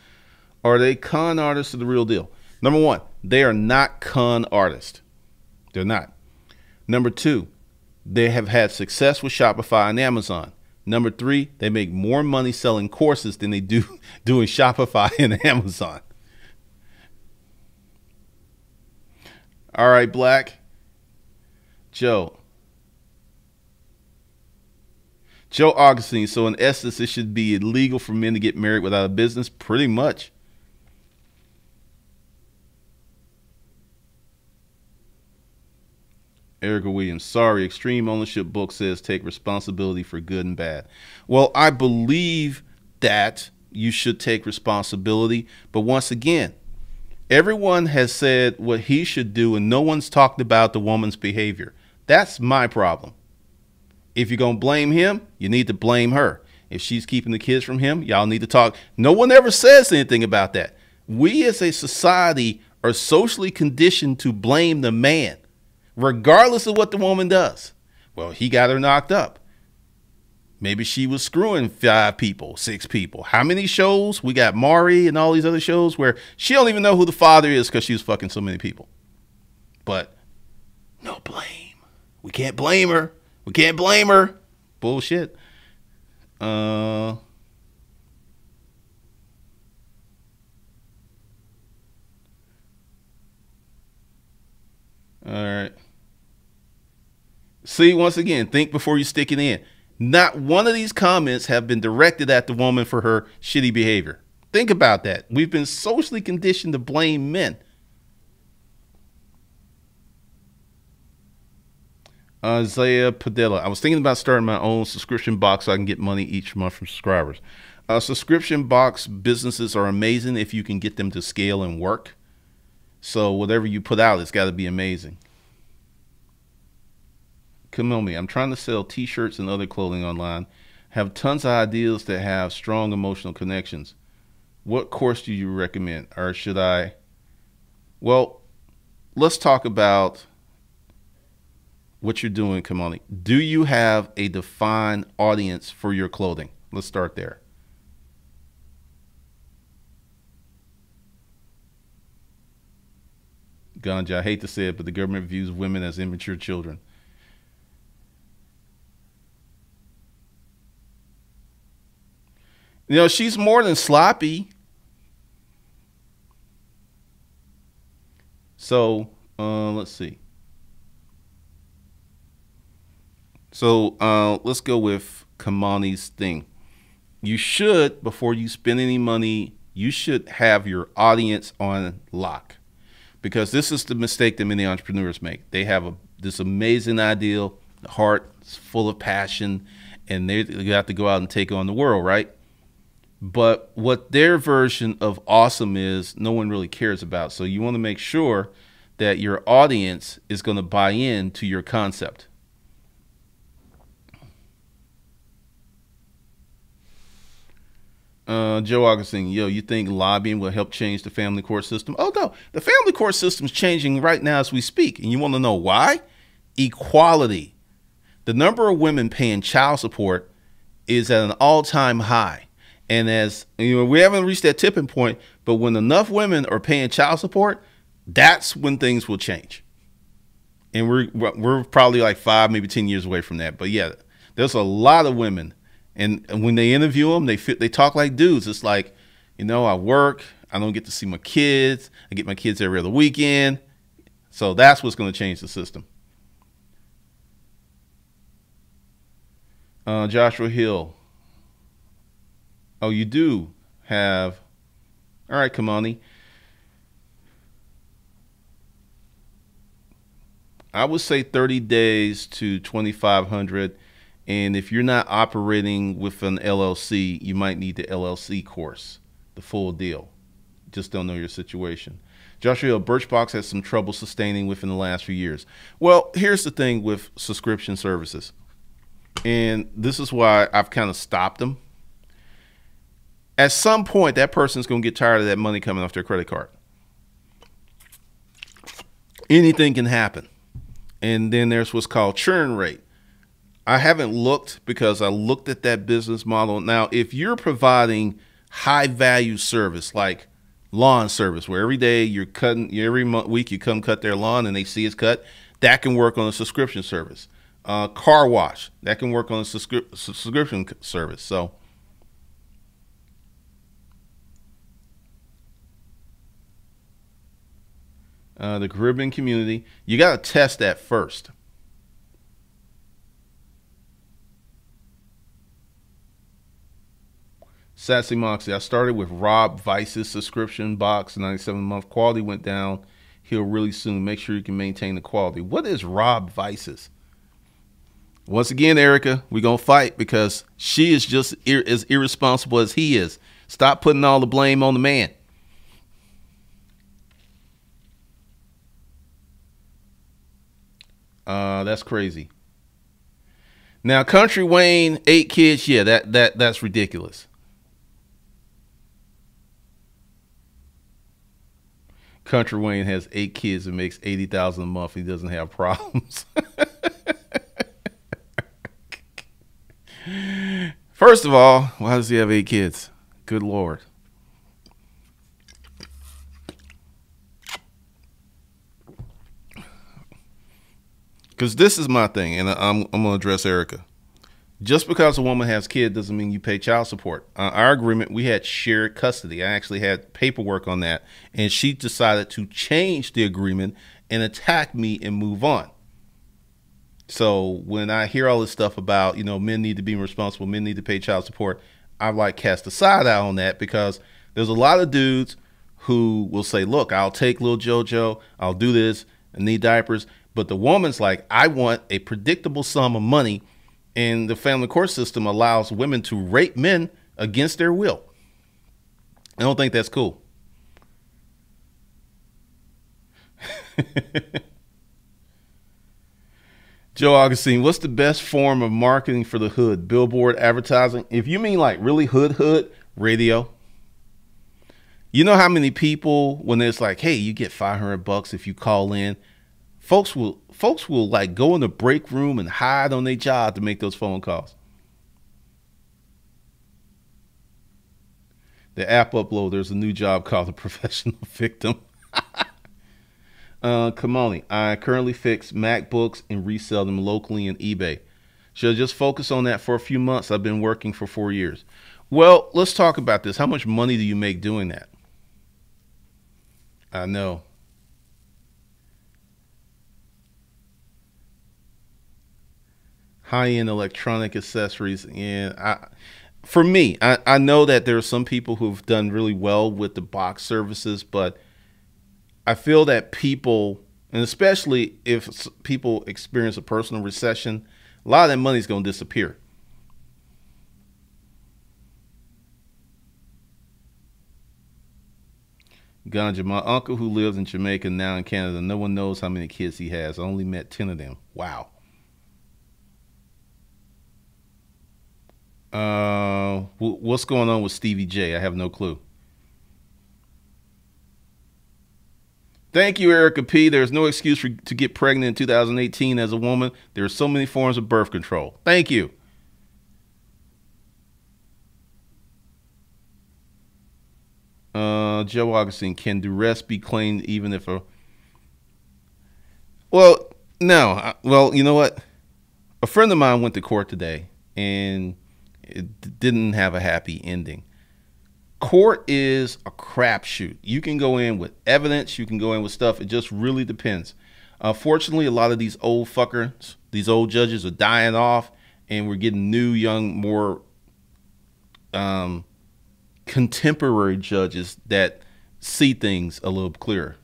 Are they con artists or the real deal? Number one, they are not con artists. They're not. Number two, they have had success with Shopify and Amazon. Number three, they make more money selling courses than they do doing Shopify and Amazon. All right, Black. Joe Augustine. So in essence, it should be illegal for men to get married without a business? Pretty much. Erica Williams, sorry, Extreme Ownership book says take responsibility for good and bad. Well, I believe that you should take responsibility. But once again, everyone has said what he should do and no one's talked about the woman's behavior. That's my problem. If you're going to blame him, you need to blame her. If she's keeping the kids from him, y'all need to talk. No one ever says anything about that. We as a society are socially conditioned to blame the man, regardless of what the woman does. Well, he got her knocked up. Maybe she was screwing 5 people, 6 people. How many shows? We got Maury and all these other shows where she don't even know who the father is because she was fucking so many people. But no blame. We can't blame her. We can't blame her. Bullshit. All right. See, once again, think before you stick it in. Not one of these comments have been directed at the woman for her shitty behavior. Think about that. We've been socially conditioned to blame men. Isaiah Padilla. I was thinking about starting my own subscription box so I can get money each month from subscribers. Subscription box businesses are amazing if you can get them to scale and work. So whatever you put out, it's got to be amazing. Come on me. I'm trying to sell t-shirts and other clothing online. Have tons of ideas that have strong emotional connections. What course do you recommend? Or should I? Well, let's talk about what you're doing, Kamani. Do you have a defined audience for your clothing? Let's start there. Ganja, I hate to say it, but the government views women as immature children. You know, she's more than sloppy. So, let's see. So, let's go with Kamani's thing. You should, before you spend any money, you should have your audience on lock. Because this is the mistake that many entrepreneurs make. They have this amazing ideal, the heart is full of passion, and they have to go out and take on the world, right? But what their version of awesome is, no one really cares about. So you want to make sure that your audience is going to buy into your concept. Joe Augustine, yo, you think lobbying will help change the family court system? Oh, no. The family court system is changing right now as we speak. And you want to know why? Equality. The number of women paying child support is at an all-time high. And as you know, we haven't reached that tipping point, but when enough women are paying child support, that's when things will change. And we're probably like 5, maybe 10 years away from that. But yeah, there's a lot of women, and when they interview them, they talk like dudes. It's like, you know, I work, I don't get to see my kids, I get my kids every other weekend. So that's what's going to change the system. Joshua Hill. Oh, you do have. All right, Kamani. I would say 30 days to 2,500. And if you're not operating with an LLC, you might need the LLC course, the full deal. Just don't know your situation. Joshua Hill, Birchbox has some trouble sustaining within the last few years. Well, here's the thing with subscription services. And this is why I've kind of stopped them. At some point, that person's going to get tired of that money coming off their credit card. Anything can happen. And then there's what's called churn rate. I haven't looked because I looked at that business model. Now, if you're providing high value service like lawn service, where every day you're cutting, every week you come cut their lawn and they see it's cut, that can work on a subscription service. Car wash, that can work on a subscription service. So the Caribbean community, you got to test that first. Sassy Moxie, I started with Rob Vice's subscription box, 97 a month. Quality went down. He'll really soon. Make sure you can maintain the quality. What is Rob Vice's? Once again, Erica, we're going to fight because she is just as irresponsible as he is. Stop putting all the blame on the man. That's crazy. Now, Country Wayne, 8 kids, yeah, that's ridiculous. Country Wayne has 8 kids and makes 80,000 a month. He doesn't have problems. First of all, why does he have 8 kids? Good Lord. Because this is my thing, and I'm going to address Erica. Just because a woman has kids doesn't mean you pay child support. Our agreement, we had shared custody. I actually had paperwork on that, and she decided to change the agreement and attack me and move on. So when I hear all this stuff about, men need to be responsible, men need to pay child support, I like cast a side eye on that, because there's a lot of dudes who will say, look, I'll take little JoJo, I'll do this, I need diapers. But the woman's like, I want a predictable sum of money, and the family court system allows women to rape men against their will. I don't think that's cool. Joe Augustine, what's the best form of marketing for the hood? Billboard, advertising? If you mean like really hood, radio. You know how many people, when it's like, hey, you get $500 if you call in, folks will like go in the break room and hide on their job to make those phone calls. The app upload, there's a new job called the professional victim. Kamani, I currently fix MacBooks and resell them locally on eBay. Should I just focus on that for a few months? I've been working for 4 years. Well, let's talk about this. How much money do you make doing that? I know. High-end electronic accessories. And for me, I know that there are some people who've done really well with the box services, but I feel that people, and especially if people experience a personal recession, a lot of that money is going to disappear. Ganja, my uncle who lives in Jamaica, now in Canada, no one knows how many kids he has. I only met 10 of them. Wow. What's going on with Stevie J? I have no clue. Thank you, Erica P. There's no excuse to get pregnant in 2018 as a woman. There are so many forms of birth control. Thank you. Joe Augustine, can duress be claimed even if a... Well, no. Well, you know what? A friend of mine went to court today, and it didn't have a happy ending. Court is a crapshoot. You can go in with evidence. You can go in with stuff. It just really depends. Fortunately, a lot of these old fuckers, these old judges are dying off, and we're getting new, young, more contemporary judges that see things a little clearer.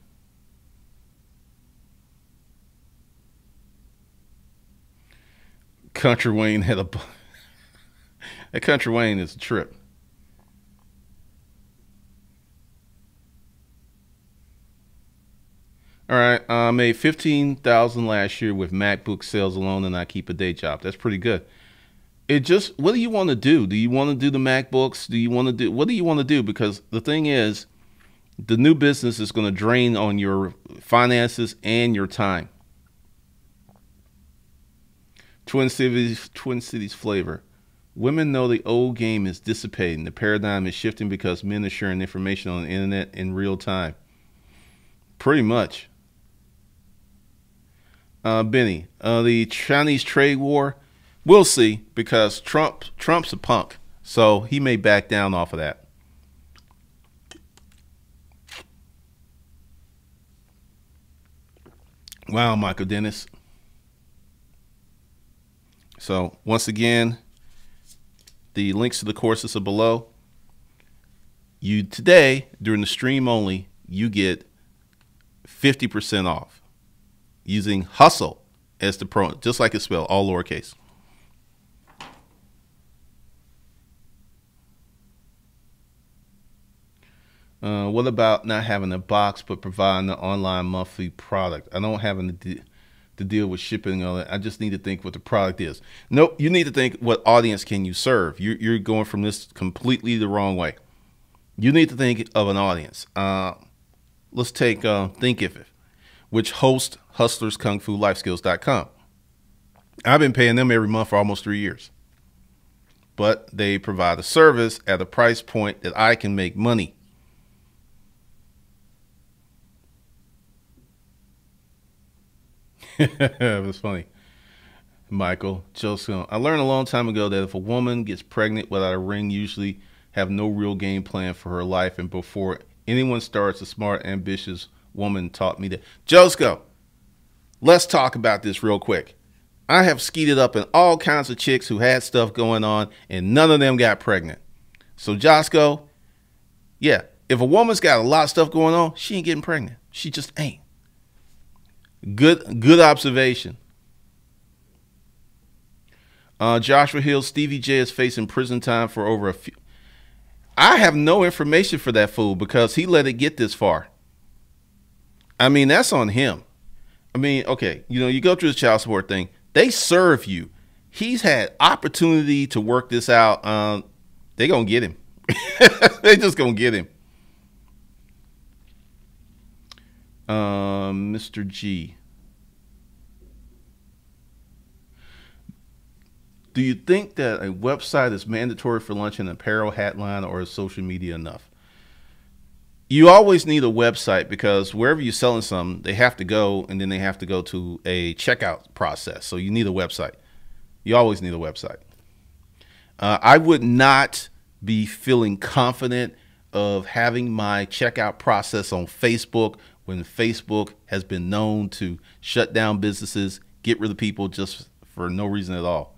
Country Wayne had a... That Country Wayne is a trip. All right, I made $15,000 last year with MacBook sales alone, and I keep a day job. That's pretty good. It just, what do you want to do? Do you want to do the MacBooks? Do you want to do, what do you want to do? Because the thing is, the new business is going to drain on your finances and your time. Twin Cities flavor. Women know the old game is dissipating. The paradigm is shifting because men are sharing information on the internet in real time. Pretty much. Benny, the Chinese trade war, we'll see, because Trump's a punk, so he may back down off of that. Wow, Michael Dennis. So once again, the links to the courses are below. You today, during the stream only, you get 50% off using hustle as the pro, just like it's spelled, all lowercase. What about not having a box but providing the online monthly product? I don't have to deal with shipping on it. I just need to think what the product is. Nope, you need to think what audience can you serve. You're going from this completely the wrong way. You need to think of an audience. let's take Thinkific, which hosts hustlerskungfulifeskills.com. I've been paying them every month for almost 3 years. But they provide a service at a price point that I can make money. It was funny. Michael, Joseph, I learned a long time ago that if a woman gets pregnant without a ring, usually have no real game plan for her life. And before anyone starts, a smart, ambitious woman taught me that. Josco, let's talk about this real quick. I have skeeted up in all kinds of chicks who had stuff going on, and none of them got pregnant. So, Josco, yeah, if a woman's got a lot of stuff going on, she ain't getting pregnant. She just ain't. Good observation. Joshua Hill, Stevie J is facing prison time for over a few. I have no information for that fool because he let it get this far. I mean, that's on him. I mean, okay, you go through the child support thing. They serve you. He's had opportunity to work this out. They gonna get him. They just gonna get him. Mr. G. Do you think that a website is mandatory for lunch and apparel, hat line, or is social media enough? You always need a website because wherever you're selling something, they have to go, and then they have to go to a checkout process. So you need a website. You always need a website. I would not be feeling confident of having my checkout process on Facebook when Facebook has been known to shut down businesses, get rid of people just for no reason at all.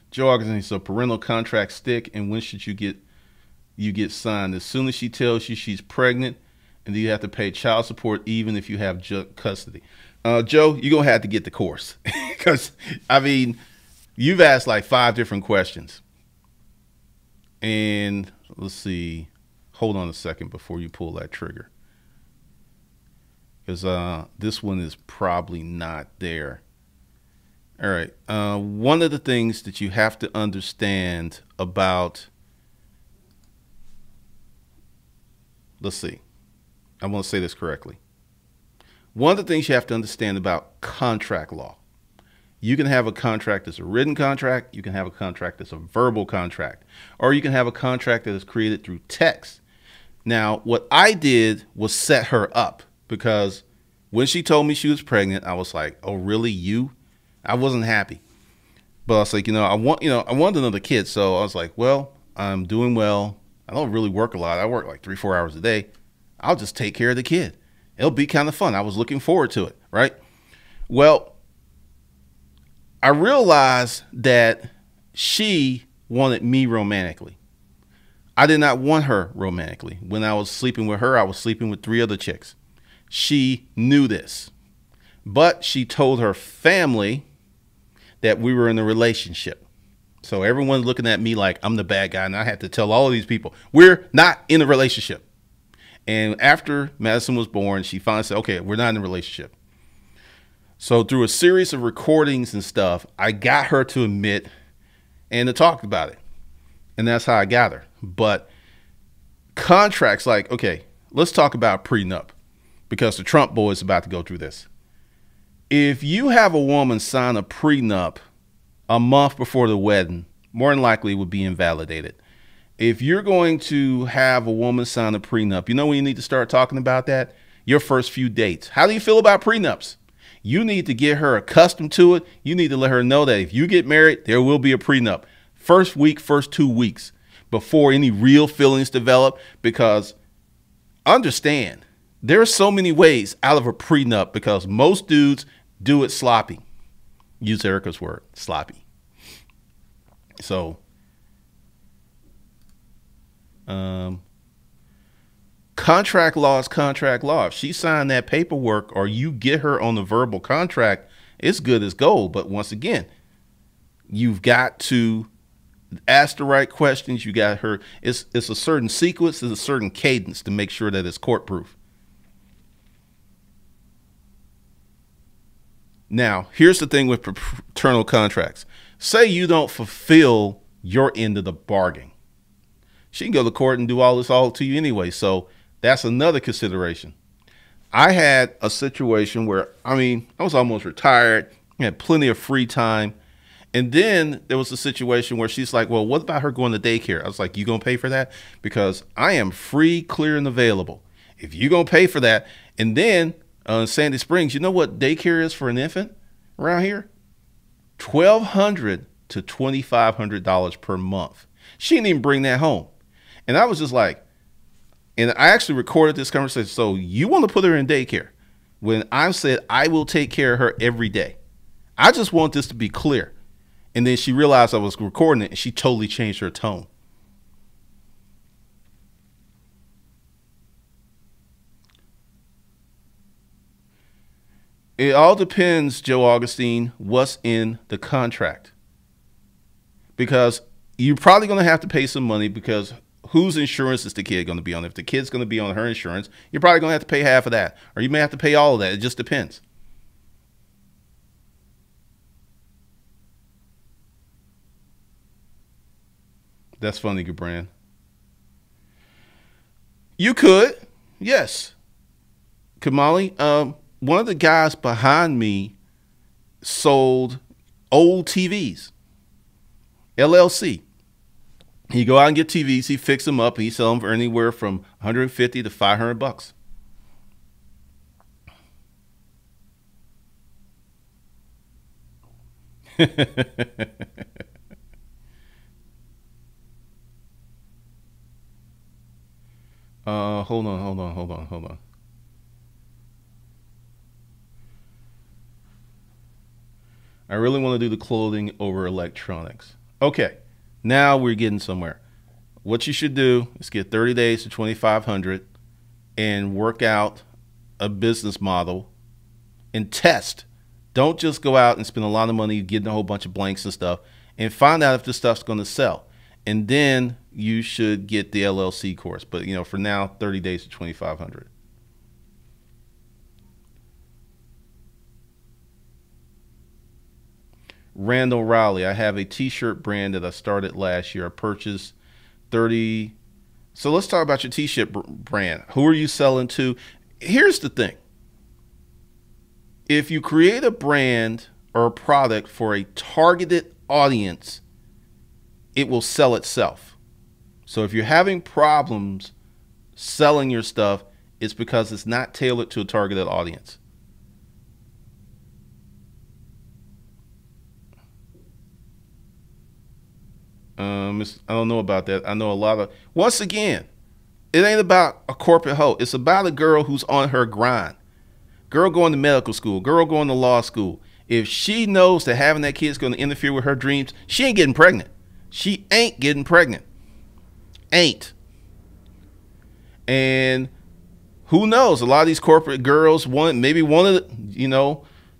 Joe Augustine, so parental contracts stick, and when should you get signed? As soon as she tells you she's pregnant, and then you have to pay child support even if you have custody. Joe, you're gonna have to get the course because I mean, you've asked like 5 different questions, and let's see. Hold on a second before you pull that trigger, because this one is probably not there. All right. One of the things that you have to understand about, let's see, I want to say this correctly. One of the things you have to understand about contract law, you can have a contract that's a written contract, you can have a contract that's a verbal contract, or you can have a contract that is created through text. Now, what I did was set her up because when she told me she was pregnant, I was like, oh, really, you? I wasn't happy, but I was like, I wanted another kid. So I was like, well, I'm doing well. I don't really work a lot. I work like 3-4 hours a day. I'll just take care of the kid. It'll be kind of fun. I was looking forward to it. Right. Well, I realized that she wanted me romantically. I did not want her romantically. When I was sleeping with her, I was sleeping with 3 other chicks. She knew this, but she told her family that we were in a relationship. So everyone's looking at me like I'm the bad guy, and I had to tell all of these people, we're not in a relationship. And after Madison was born, she finally said, okay, we're not in a relationship. So through a series of recordings and stuff, I got her to admit and to talk about it. And that's how I got her. But contracts, like, okay, let's talk about prenup, because the Trump boy is about to go through this. If you have a woman sign a prenup a month before the wedding, more than likely it would be invalidated. If you're going to have a woman sign a prenup, you know when you need to start talking about that? Your first few dates. How do you feel about prenups? You need to get her accustomed to it. You need to let her know that if you get married, there will be a prenup. First week, first 2 weeks before any real feelings develop, because understand, there are so many ways out of a prenup because most dudes do it sloppy. Use Erica's word, sloppy. So, contract law is contract law. If she signed that paperwork or you get her on the verbal contract, it's good as gold. But once again, you've got to ask the right questions. You got her. It's a certain sequence, it's a certain cadence to make sure that it's court proof. Now, here's the thing with paternal contracts. Say you don't fulfill your end of the bargain. She can go to court and do all this all to you anyway. So that's another consideration. I had a situation where, I was almost retired, had plenty of free time. And then there was a situation where she's like, well, what about her going to daycare? I was like, you going to pay for that? Because I am free, clear, and available. If you going to pay for that. And then Sandy Springs, you know what daycare is for an infant around here? $1,200 to $2,500 per month. She didn't even bring that home. And I was just like, and I actually recorded this conversation. So you want to put her in daycare when I said I will take care of her every day. I just want this to be clear. And then she realized I was recording it and she totally changed her tone. It all depends, Joe Augustine, what's in the contract. Because you're probably going to have to pay some money because whose insurance is the kid going to be on? If the kid's going to be on her insurance, you're probably going to have to pay half of that. Or you may have to pay all of that. It just depends. That's funny, Gabran. You could, yes. Kamali, one of the guys behind me sold old TVs, LLC. He go out and get TVs, he fix them up, and he sell them for anywhere from 150 to 500 bucks. Hold on. I really want to do the clothing over electronics. Okay, now we're getting somewhere. What you should do is get 30 days to 2,500 and work out a business model and test. Don't just go out and spend a lot of money getting a whole bunch of blanks and stuff and find out if this stuff's going to sell. And then you should get the LLC course. But, for now, 30 days to 2,500. Randall Rowley, I have a t-shirt brand that I started last year. I purchased 30. So let's talk about your t-shirt brand. Who are you selling to? Here's the thing. If you create a brand or a product for a targeted audience, it will sell itself. So if you're having problems selling your stuff, it's because it's not tailored to a targeted audience. I don't know about that. I know a lot of, once again, it ain't about a corporate hoe. It's about a girl who's on her grind. Girl going to medical school, girl going to law school. If she knows that having that kid is going to interfere with her dreams, she ain't getting pregnant. She ain't getting pregnant. Ain't. And who knows? A lot of these corporate girls maybe wanted,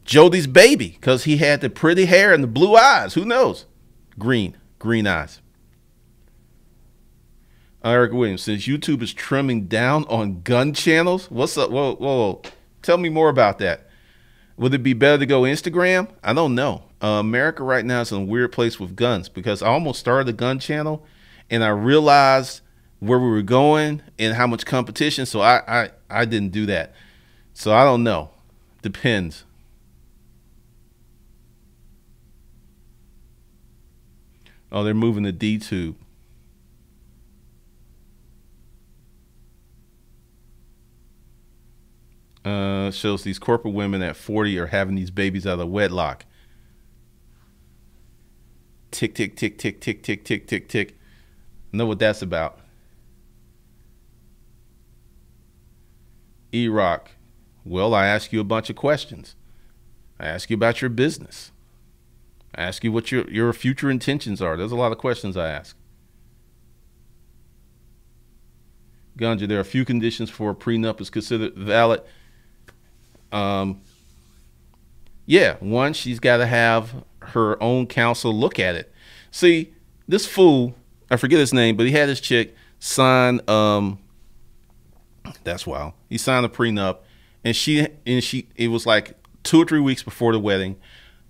Jody's baby because he had the pretty hair and the blue eyes. Who knows? Green eyes. Eric Williams, since YouTube is trimming down on gun channels, what's up? Whoa. Tell me more about that. Would it be better to go Instagram? I don't know. America right now is in a weird place with guns because I almost started a gun channel and I realized where we were going and how much competition. So I didn't do that. So I don't know. Depends. Oh, they're moving to D-Tube. Shows these corporate women at 40 are having these babies out of wedlock. Tick, tick, tick, tick, tick, tick, tick, tick, tick. Know what that's about. E-Rock. Well, I ask you a bunch of questions. I ask you about your business. I ask you what your future intentions are. There's a lot of questions I ask. Ganja, there are a few conditions for a prenup is considered valid. Yeah, one, she's got to have her own counsel look at it. See, this fool, I forget his name, but he had his chick sign, that's wild. He signed a prenup and it was like 2 or 3 weeks before the wedding.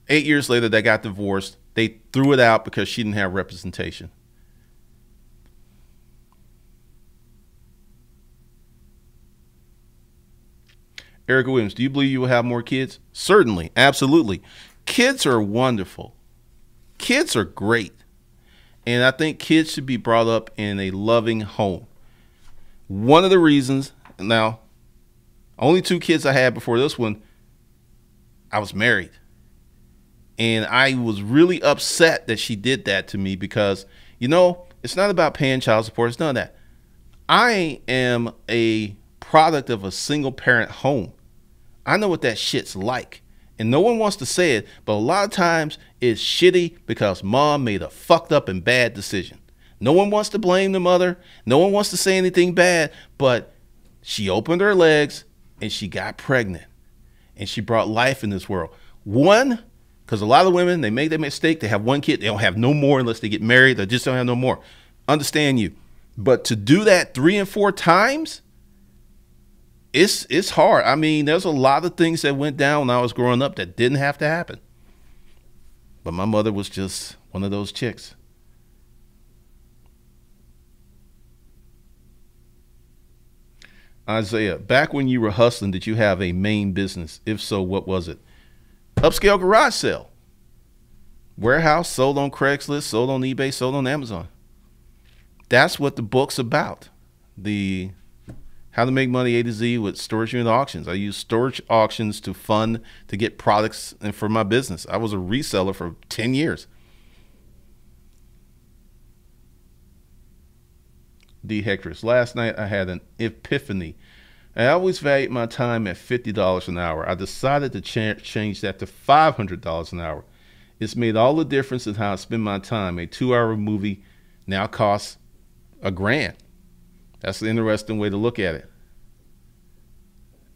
8 years later, they got divorced. They threw it out because she didn't have representation. Erica Williams, do you believe you will have more kids? Certainly. Absolutely. Kids are wonderful. Kids are great. And I think kids should be brought up in a loving home. One of the reasons, now, only 2 kids I had before this one, I was married. And I was really upset that she did that to me because, it's not about paying child support. It's none of that. I am a product of a single parent home. I know what that shit's like. And no one wants to say it, but a lot of times it's shitty because mom made a fucked up and bad decision. No one wants to blame the mother. No one wants to say anything bad, but she opened her legs and she got pregnant and she brought life in this world. One, because a lot of women, they make that mistake. They have 1 kid. They don't have no more unless they get married. They just don't have no more. Understand you. But to do that 3 and 4 times, it's hard. I mean, there's a lot of things that went down when I was growing up that didn't have to happen. But my mother was just one of those chicks. Isaiah, back when you were hustling, did you have a main business? If so, what was it? Upscale garage sale. Warehouse, sold on Craigslist, sold on eBay, sold on Amazon. That's what the book's about. The How to Make Money A to Z with Storage Unit Auctions. I use storage auctions to get products and for my business. I was a reseller for 10 years. D. Hectorus, last night I had an epiphany. I always valued my time at $50 an hour. I decided to change that to $500 an hour. It's made all the difference in how I spend my time. A 2-hour movie now costs $1,000. That's an interesting way to look at it.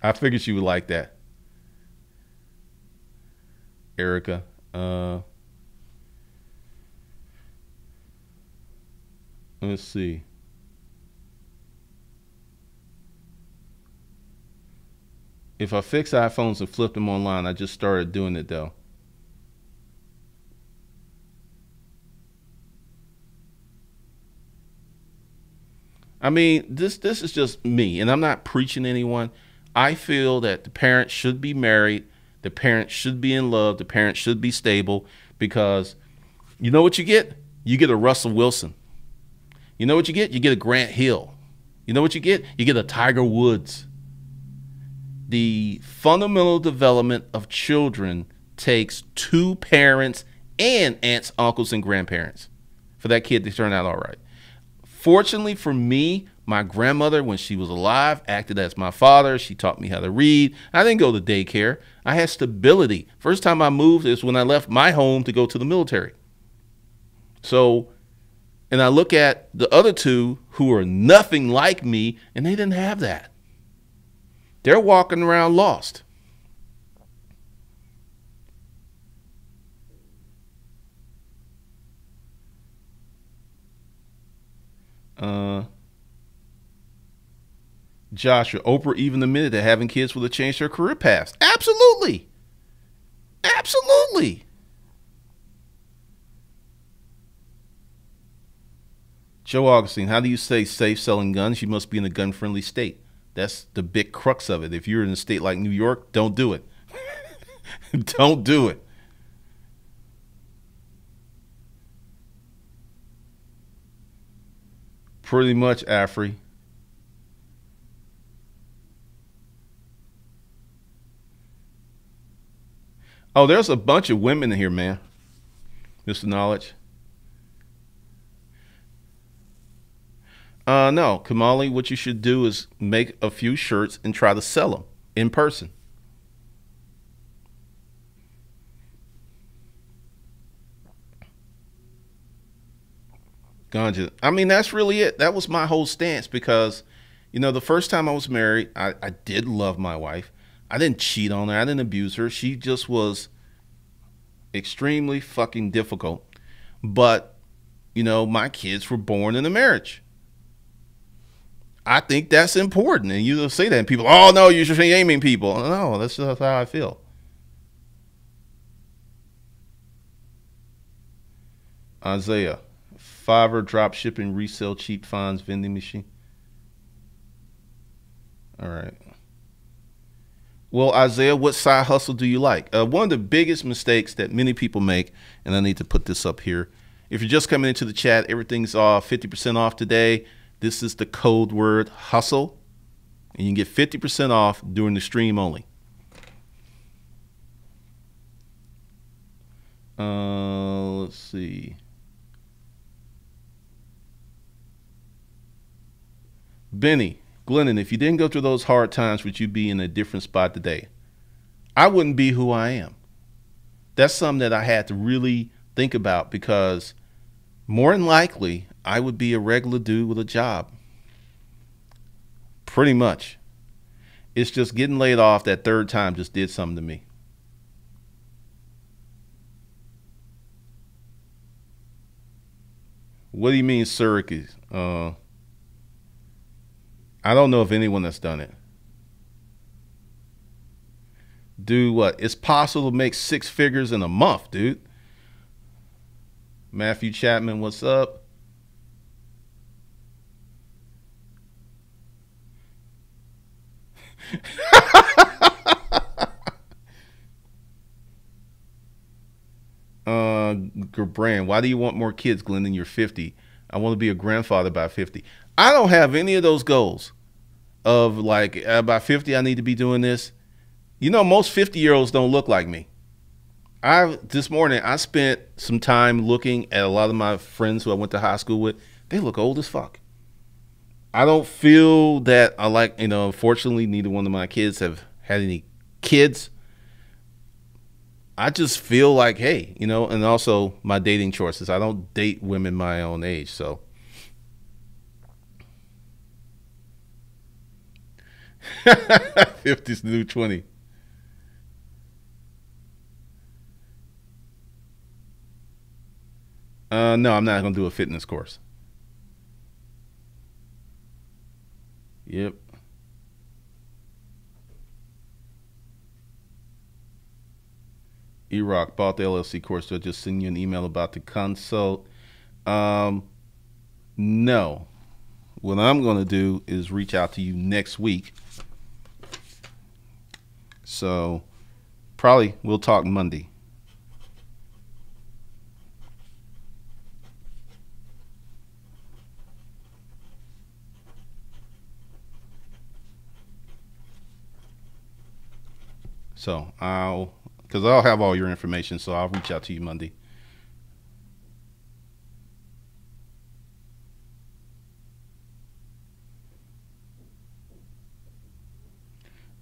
I figured you would like that. Erica. Let's see. If I fix iPhones and flip them online, I just started doing it though. I mean, this is just me, and I'm not preaching to anyone. I feel that the parents should be married, the parents should be in love, the parents should be stable, because you know what you get? You get a Russell Wilson. You know what you get? You get a Grant Hill. You know what you get? You get a Tiger Woods. The fundamental development of children takes 2 parents and aunts, uncles, and grandparents for that kid to turn out all right. Fortunately for me, my grandmother, when she was alive, acted as my father. She taught me how to read. I didn't go to daycare. I had stability. First time I moved is when I left my home to go to the military. So, and I look at the other 2 who are nothing like me, and they didn't have that. They're walking around lost. Joshua, Oprah even admitted that having kids will have changed her career paths. Absolutely. Absolutely. Joe Augustine, how do you stay safe selling guns? You must be in a gun-friendly state. That's the big crux of it. If you're in a state like New York, don't do it. Don't do it. Pretty much, Afri. Oh, there's a bunch of women in here, man. Mr. Knowledge. No, Kamali, what you should do is make a few shirts and try to sell them in person. Ganja. I mean, that's really it. That was my whole stance because, the first time I was married, I did love my wife. I didn't cheat on her. I didn't abuse her. She just was extremely fucking difficult. But, my kids were born in a marriage. I think that's important. And you say that and people, oh, no, you're just shaming people. No, that's just how I feel. Isaiah, Fiverr drop shipping, resell cheap finds, vending machine. All right. Well, Isaiah, what side hustle do you like? One of the biggest mistakes that many people make, and I need to put this up here. If you're just coming into the chat, everything's off, 50% off today. This is the code word hustle, and you can get 50% off during the stream only. Let's see. Benny, Glennon, if you didn't go through those hard times, would you be in a different spot today? I wouldn't be who I am. That's something that I had to really think about, because more than likely I would be a regular dude with a job. Pretty much. It's just getting laid off that third time just did something to me. What do you mean, Syracuse? I don't know of anyone that's done it. Do what? It's possible to make 6 figures in a month, dude. Matthew Chapman, what's up? Brand, why do you want more kids, Glendon? You're 50. I want to be a grandfather by 50. I don't have any of those goals of like by 50 I need to be doing this. You know, most 50-year-olds don't look like me. This morning I spent some time looking at a lot of my friends who I went to high school with. They look old as fuck. I don't feel that I like, unfortunately neither one of my kids have had any kids. I just feel like, hey, and also my dating choices. I don't date women my own age, so. '50's the new 20. No, I'm not gonna do a fitness course. Yep. E-Rock bought the LLC course. They'll just send you an email about the consult. No. What I'm going to do is reach out to you next week. So probably we'll talk Monday. So because I'll have all your information, so I'll reach out to you Monday.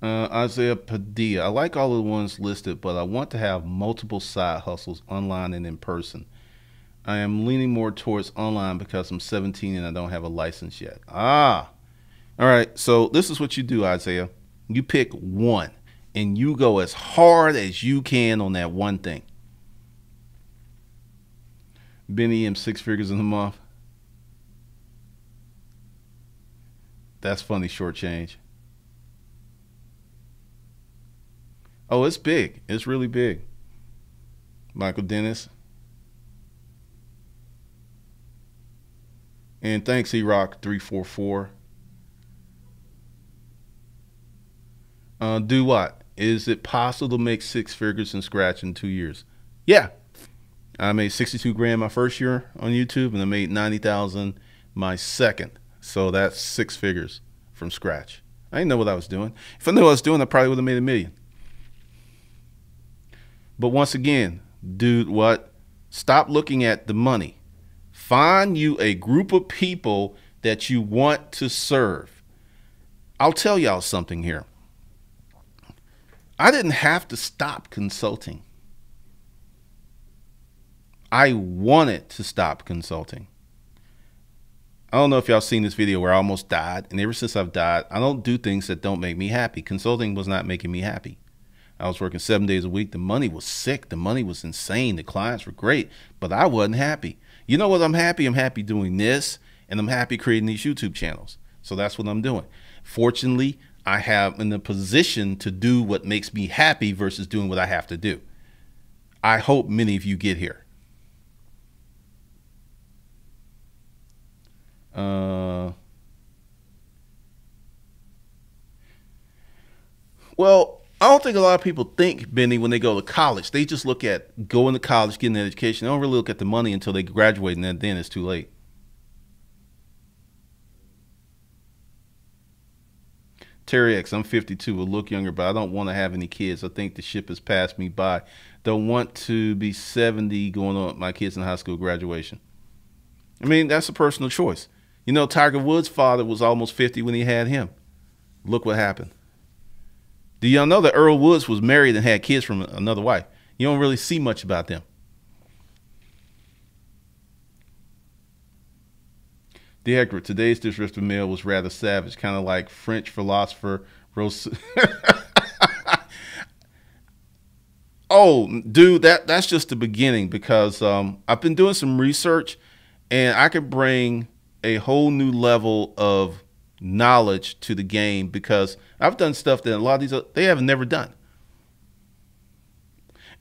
Isaiah Padilla, I like all of the ones listed, but I want to have multiple side hustles online and in person. I am leaning more towards online because I'm 17 and I don't have a license yet. All right. So this is what you do, Isaiah. You pick one and you go as hard as you can on that one thing. Benny M 6 figures in a month. That's funny, short change. Oh, it's big. It's really big. Michael Dennis. And thanks, E-Rock 344. Do what? Is it possible to make 6 figures in scratch in 2 years? Yeah. I made 62 grand my first year on YouTube, and I made 90,000 my second. So that's 6 figures from scratch. I didn't know what I was doing. If I knew what I was doing, I probably would have made $1 million. But once again, dude, what? Stop looking at the money. Find you a group of people that you want to serve. I'll tell y'all something here. I didn't have to stop consulting. I wanted to stop consulting. I don't know if y'all seen this video where I almost died. And ever since I've died, I don't do things that don't make me happy. Consulting was not making me happy. I was working 7 days a week. The money was sick. The money was insane. The clients were great, but I wasn't happy. You know what? I'm happy. I'm happy doing this, and I'm happy creating these YouTube channels. So that's what I'm doing. Fortunately, I have in the position to do what makes me happy versus doing what I have to do. I hope many of you get here. Well, I don't think a lot of people think, Benny, when they go to college. They just look at going to college, getting an education. They don't really look at the money until they graduate, and then it's too late. Terry X, I'm 52, will look younger, but I don't want to have any kids. I think the ship has passed me by. Don't want to be 70 going on with my kids in high school graduation. I mean, that's a personal choice. You know, Tiger Woods' father was almost 50 when he had him. Look what happened. Do y'all know that Earl Woods was married and had kids from another wife? You don't really see much about them. The Edgar, today's disrespectful mail was rather savage, kind of like French philosopher Rose. Oh, dude, that's just the beginning, because I've been doing some research, and I could bring a whole new level of knowledge to the game, because I've done stuff that a lot of these they have never done.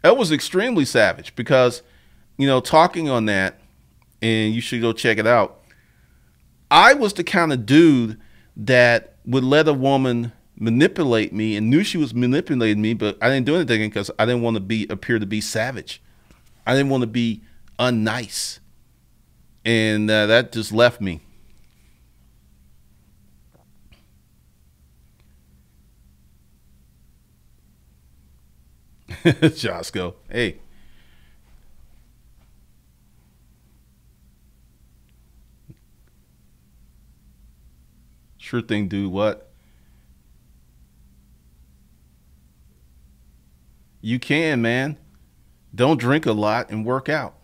That was extremely savage, because, you know, talking on that, and you should go check it out. I was the kind of dude that would let a woman manipulate me and knew she was manipulating me, but I didn't do anything because I didn't want to appear to be savage. I didn't want to be unnice, and that just left me. Josco, hey. Sure thing, dude. What? You can, man. Don't drink a lot and work out.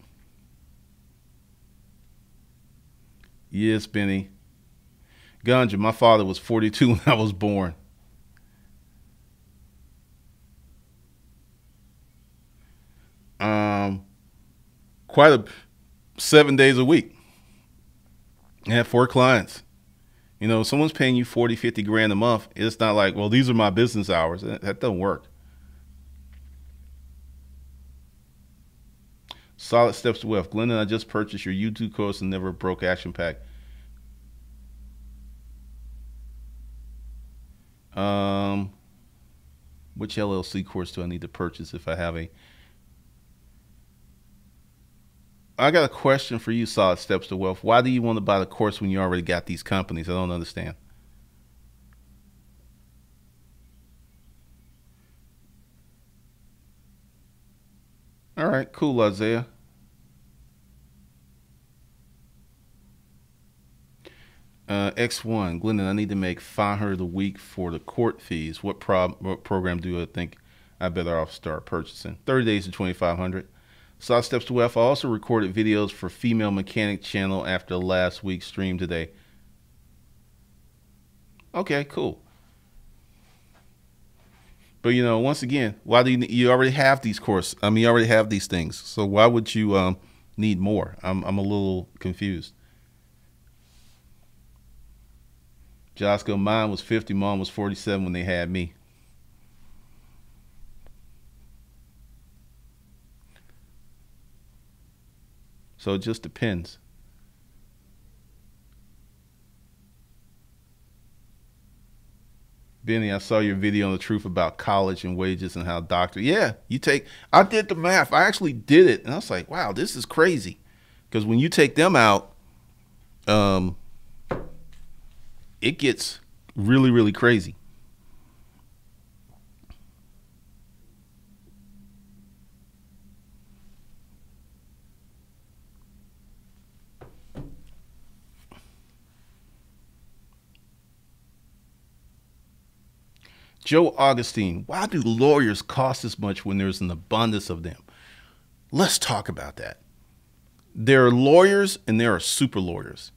Yes, Benny. Ganja, my father was 42 when I was born. Um, quite a 7 days a week. I had 4 clients. You know, if someone's paying you 40, 50 grand a month, it's not like, well, these are my business hours. That doesn't work. Solid steps to wealth. Glendon, I just purchased your YouTube course and never broke action pack. Um, which LLC course do I need to purchase if I have a? I got a question for you, Solid Steps to Wealth. Why do you want to buy the course when you already got these companies? I don't understand. All right, cool, Isaiah. X1, Glendon, I need to make 500 a week for the court fees. What program do I think I better off start purchasing? 30 days to 2,500. Solid Steps to Wealth. I also recorded videos for Female Mechanic channel after last week's stream today. Okay, cool. But you know, once again, why do you already have these courses? I mean, you already have these things. So why would you need more? I'm a little confused. Josco, mine was 50, mom was 47 when they had me. So it just depends. Benny, I saw your video on the truth about college and wages and how yeah, I did the math. I actually did it. And I was like, wow, this is crazy. Because when you take them out, um, it gets really, really crazy. Joe Augustine, why do lawyers cost as much when there's an abundance of them? Let's talk about that. There are lawyers and there are super lawyers.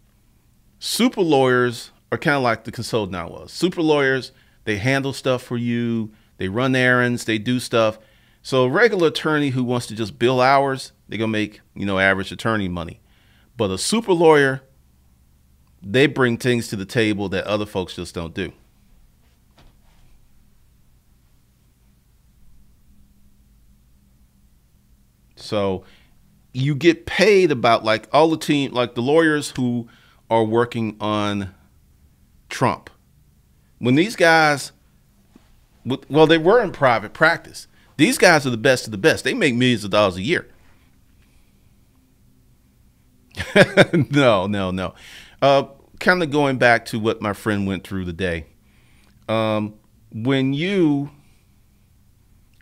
Super lawyers are kind of like the consultant I was. Super lawyers, they handle stuff for you. They run errands. They do stuff. So a regular attorney who wants to just bill hours, they're going to make, you know, average attorney money. But a super lawyer, they bring things to the table that other folks just don't do. So you get paid about like all the team, like the lawyers who are working on Trump. When these guys Well, they were in private practice. These guys are the best of the best. They make millions of dollars a year. No, no, no. Kind of going back to what my friend went through today. When you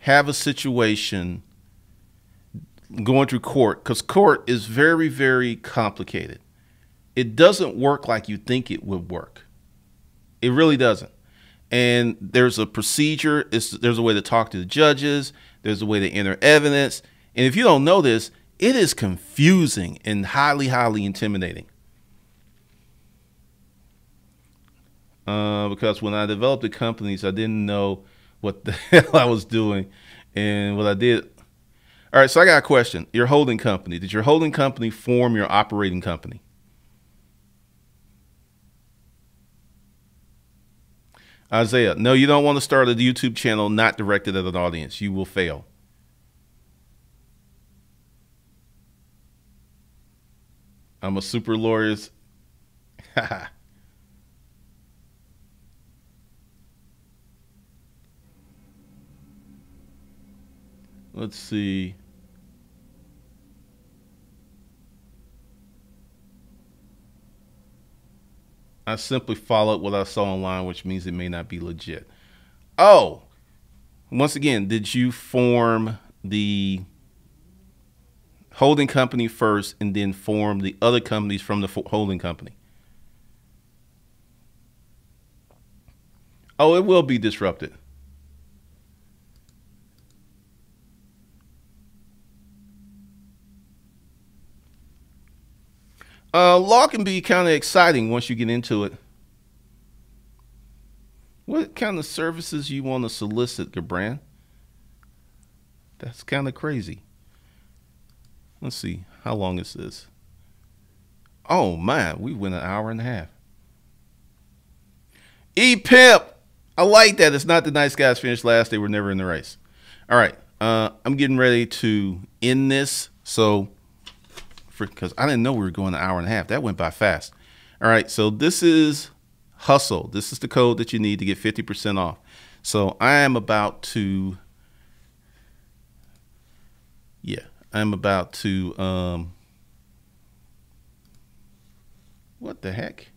have a situation going through court, because court is very, very complicated. It doesn't work like you think it would work. It really doesn't. And there's a procedure. There's a way to talk to the judges. There's a way to enter evidence. And if you don't know this, it is confusing and highly, highly intimidating. Because when I developed the companies, I didn't know what the hell I was doing. And what I did. All right, so I got a question. Your holding company. Did your holding company form your operating company? Isaiah, no, you don't want to start a YouTube channel not directed at an audience. You will fail. I'm a super lawyer's. Let's see. I simply followed what I saw online, which means it may not be legit. Oh, once again, did you form the holding company first and then form the other companies from the holding company? Oh, it will be disrupted. Law can be kind of exciting once you get into it. What kind of services you want to solicit, Gabran? That's kind of crazy. Let's see. How long is this? Oh, man. We went an hour and a half. E-Pimp. I like that. It's not the nice guys finished last. They were never in the race. All right. I'm getting ready to end this. So, because I didn't know we were going an hour and a half. That went by fast. All right. So this is Hustle. This is the code that you need to get 50% off. So I am about to, what the heck?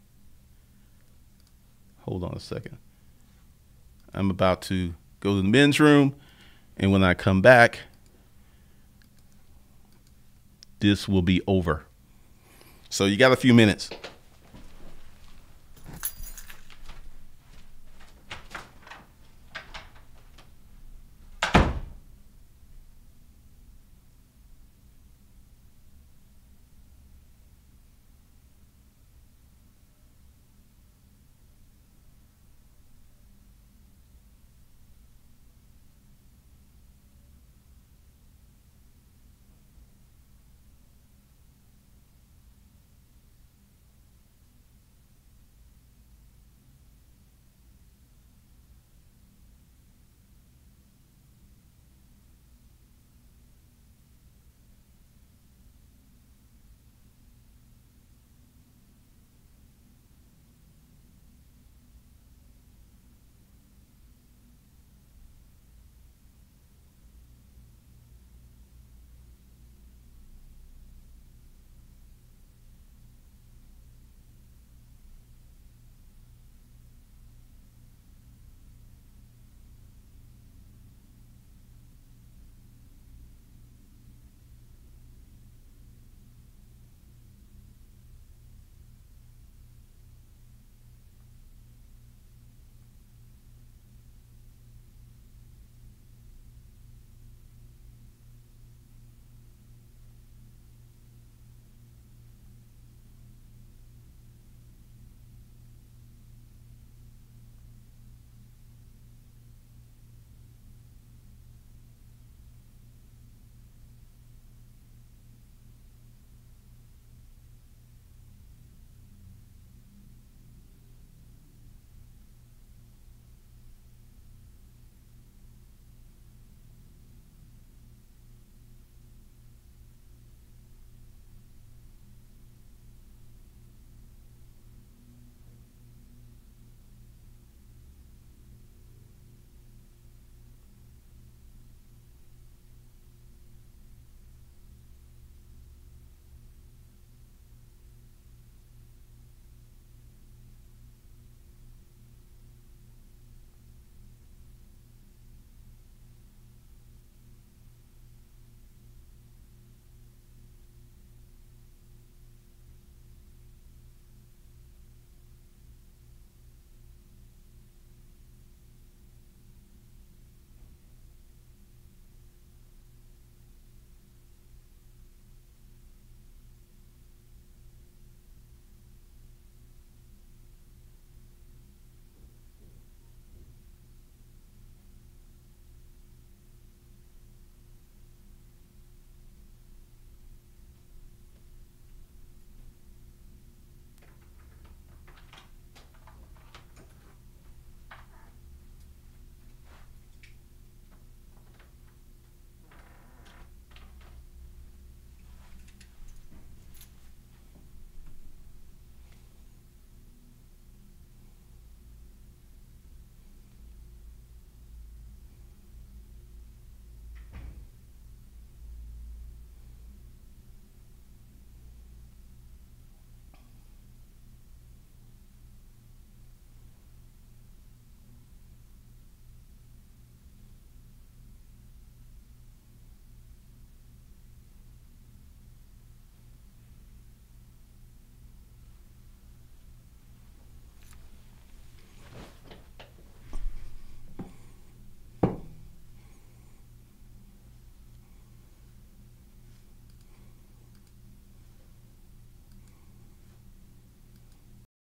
Hold on a second. I'm about to go to the men's room, and when I come back, this will be over. So you got a few minutes.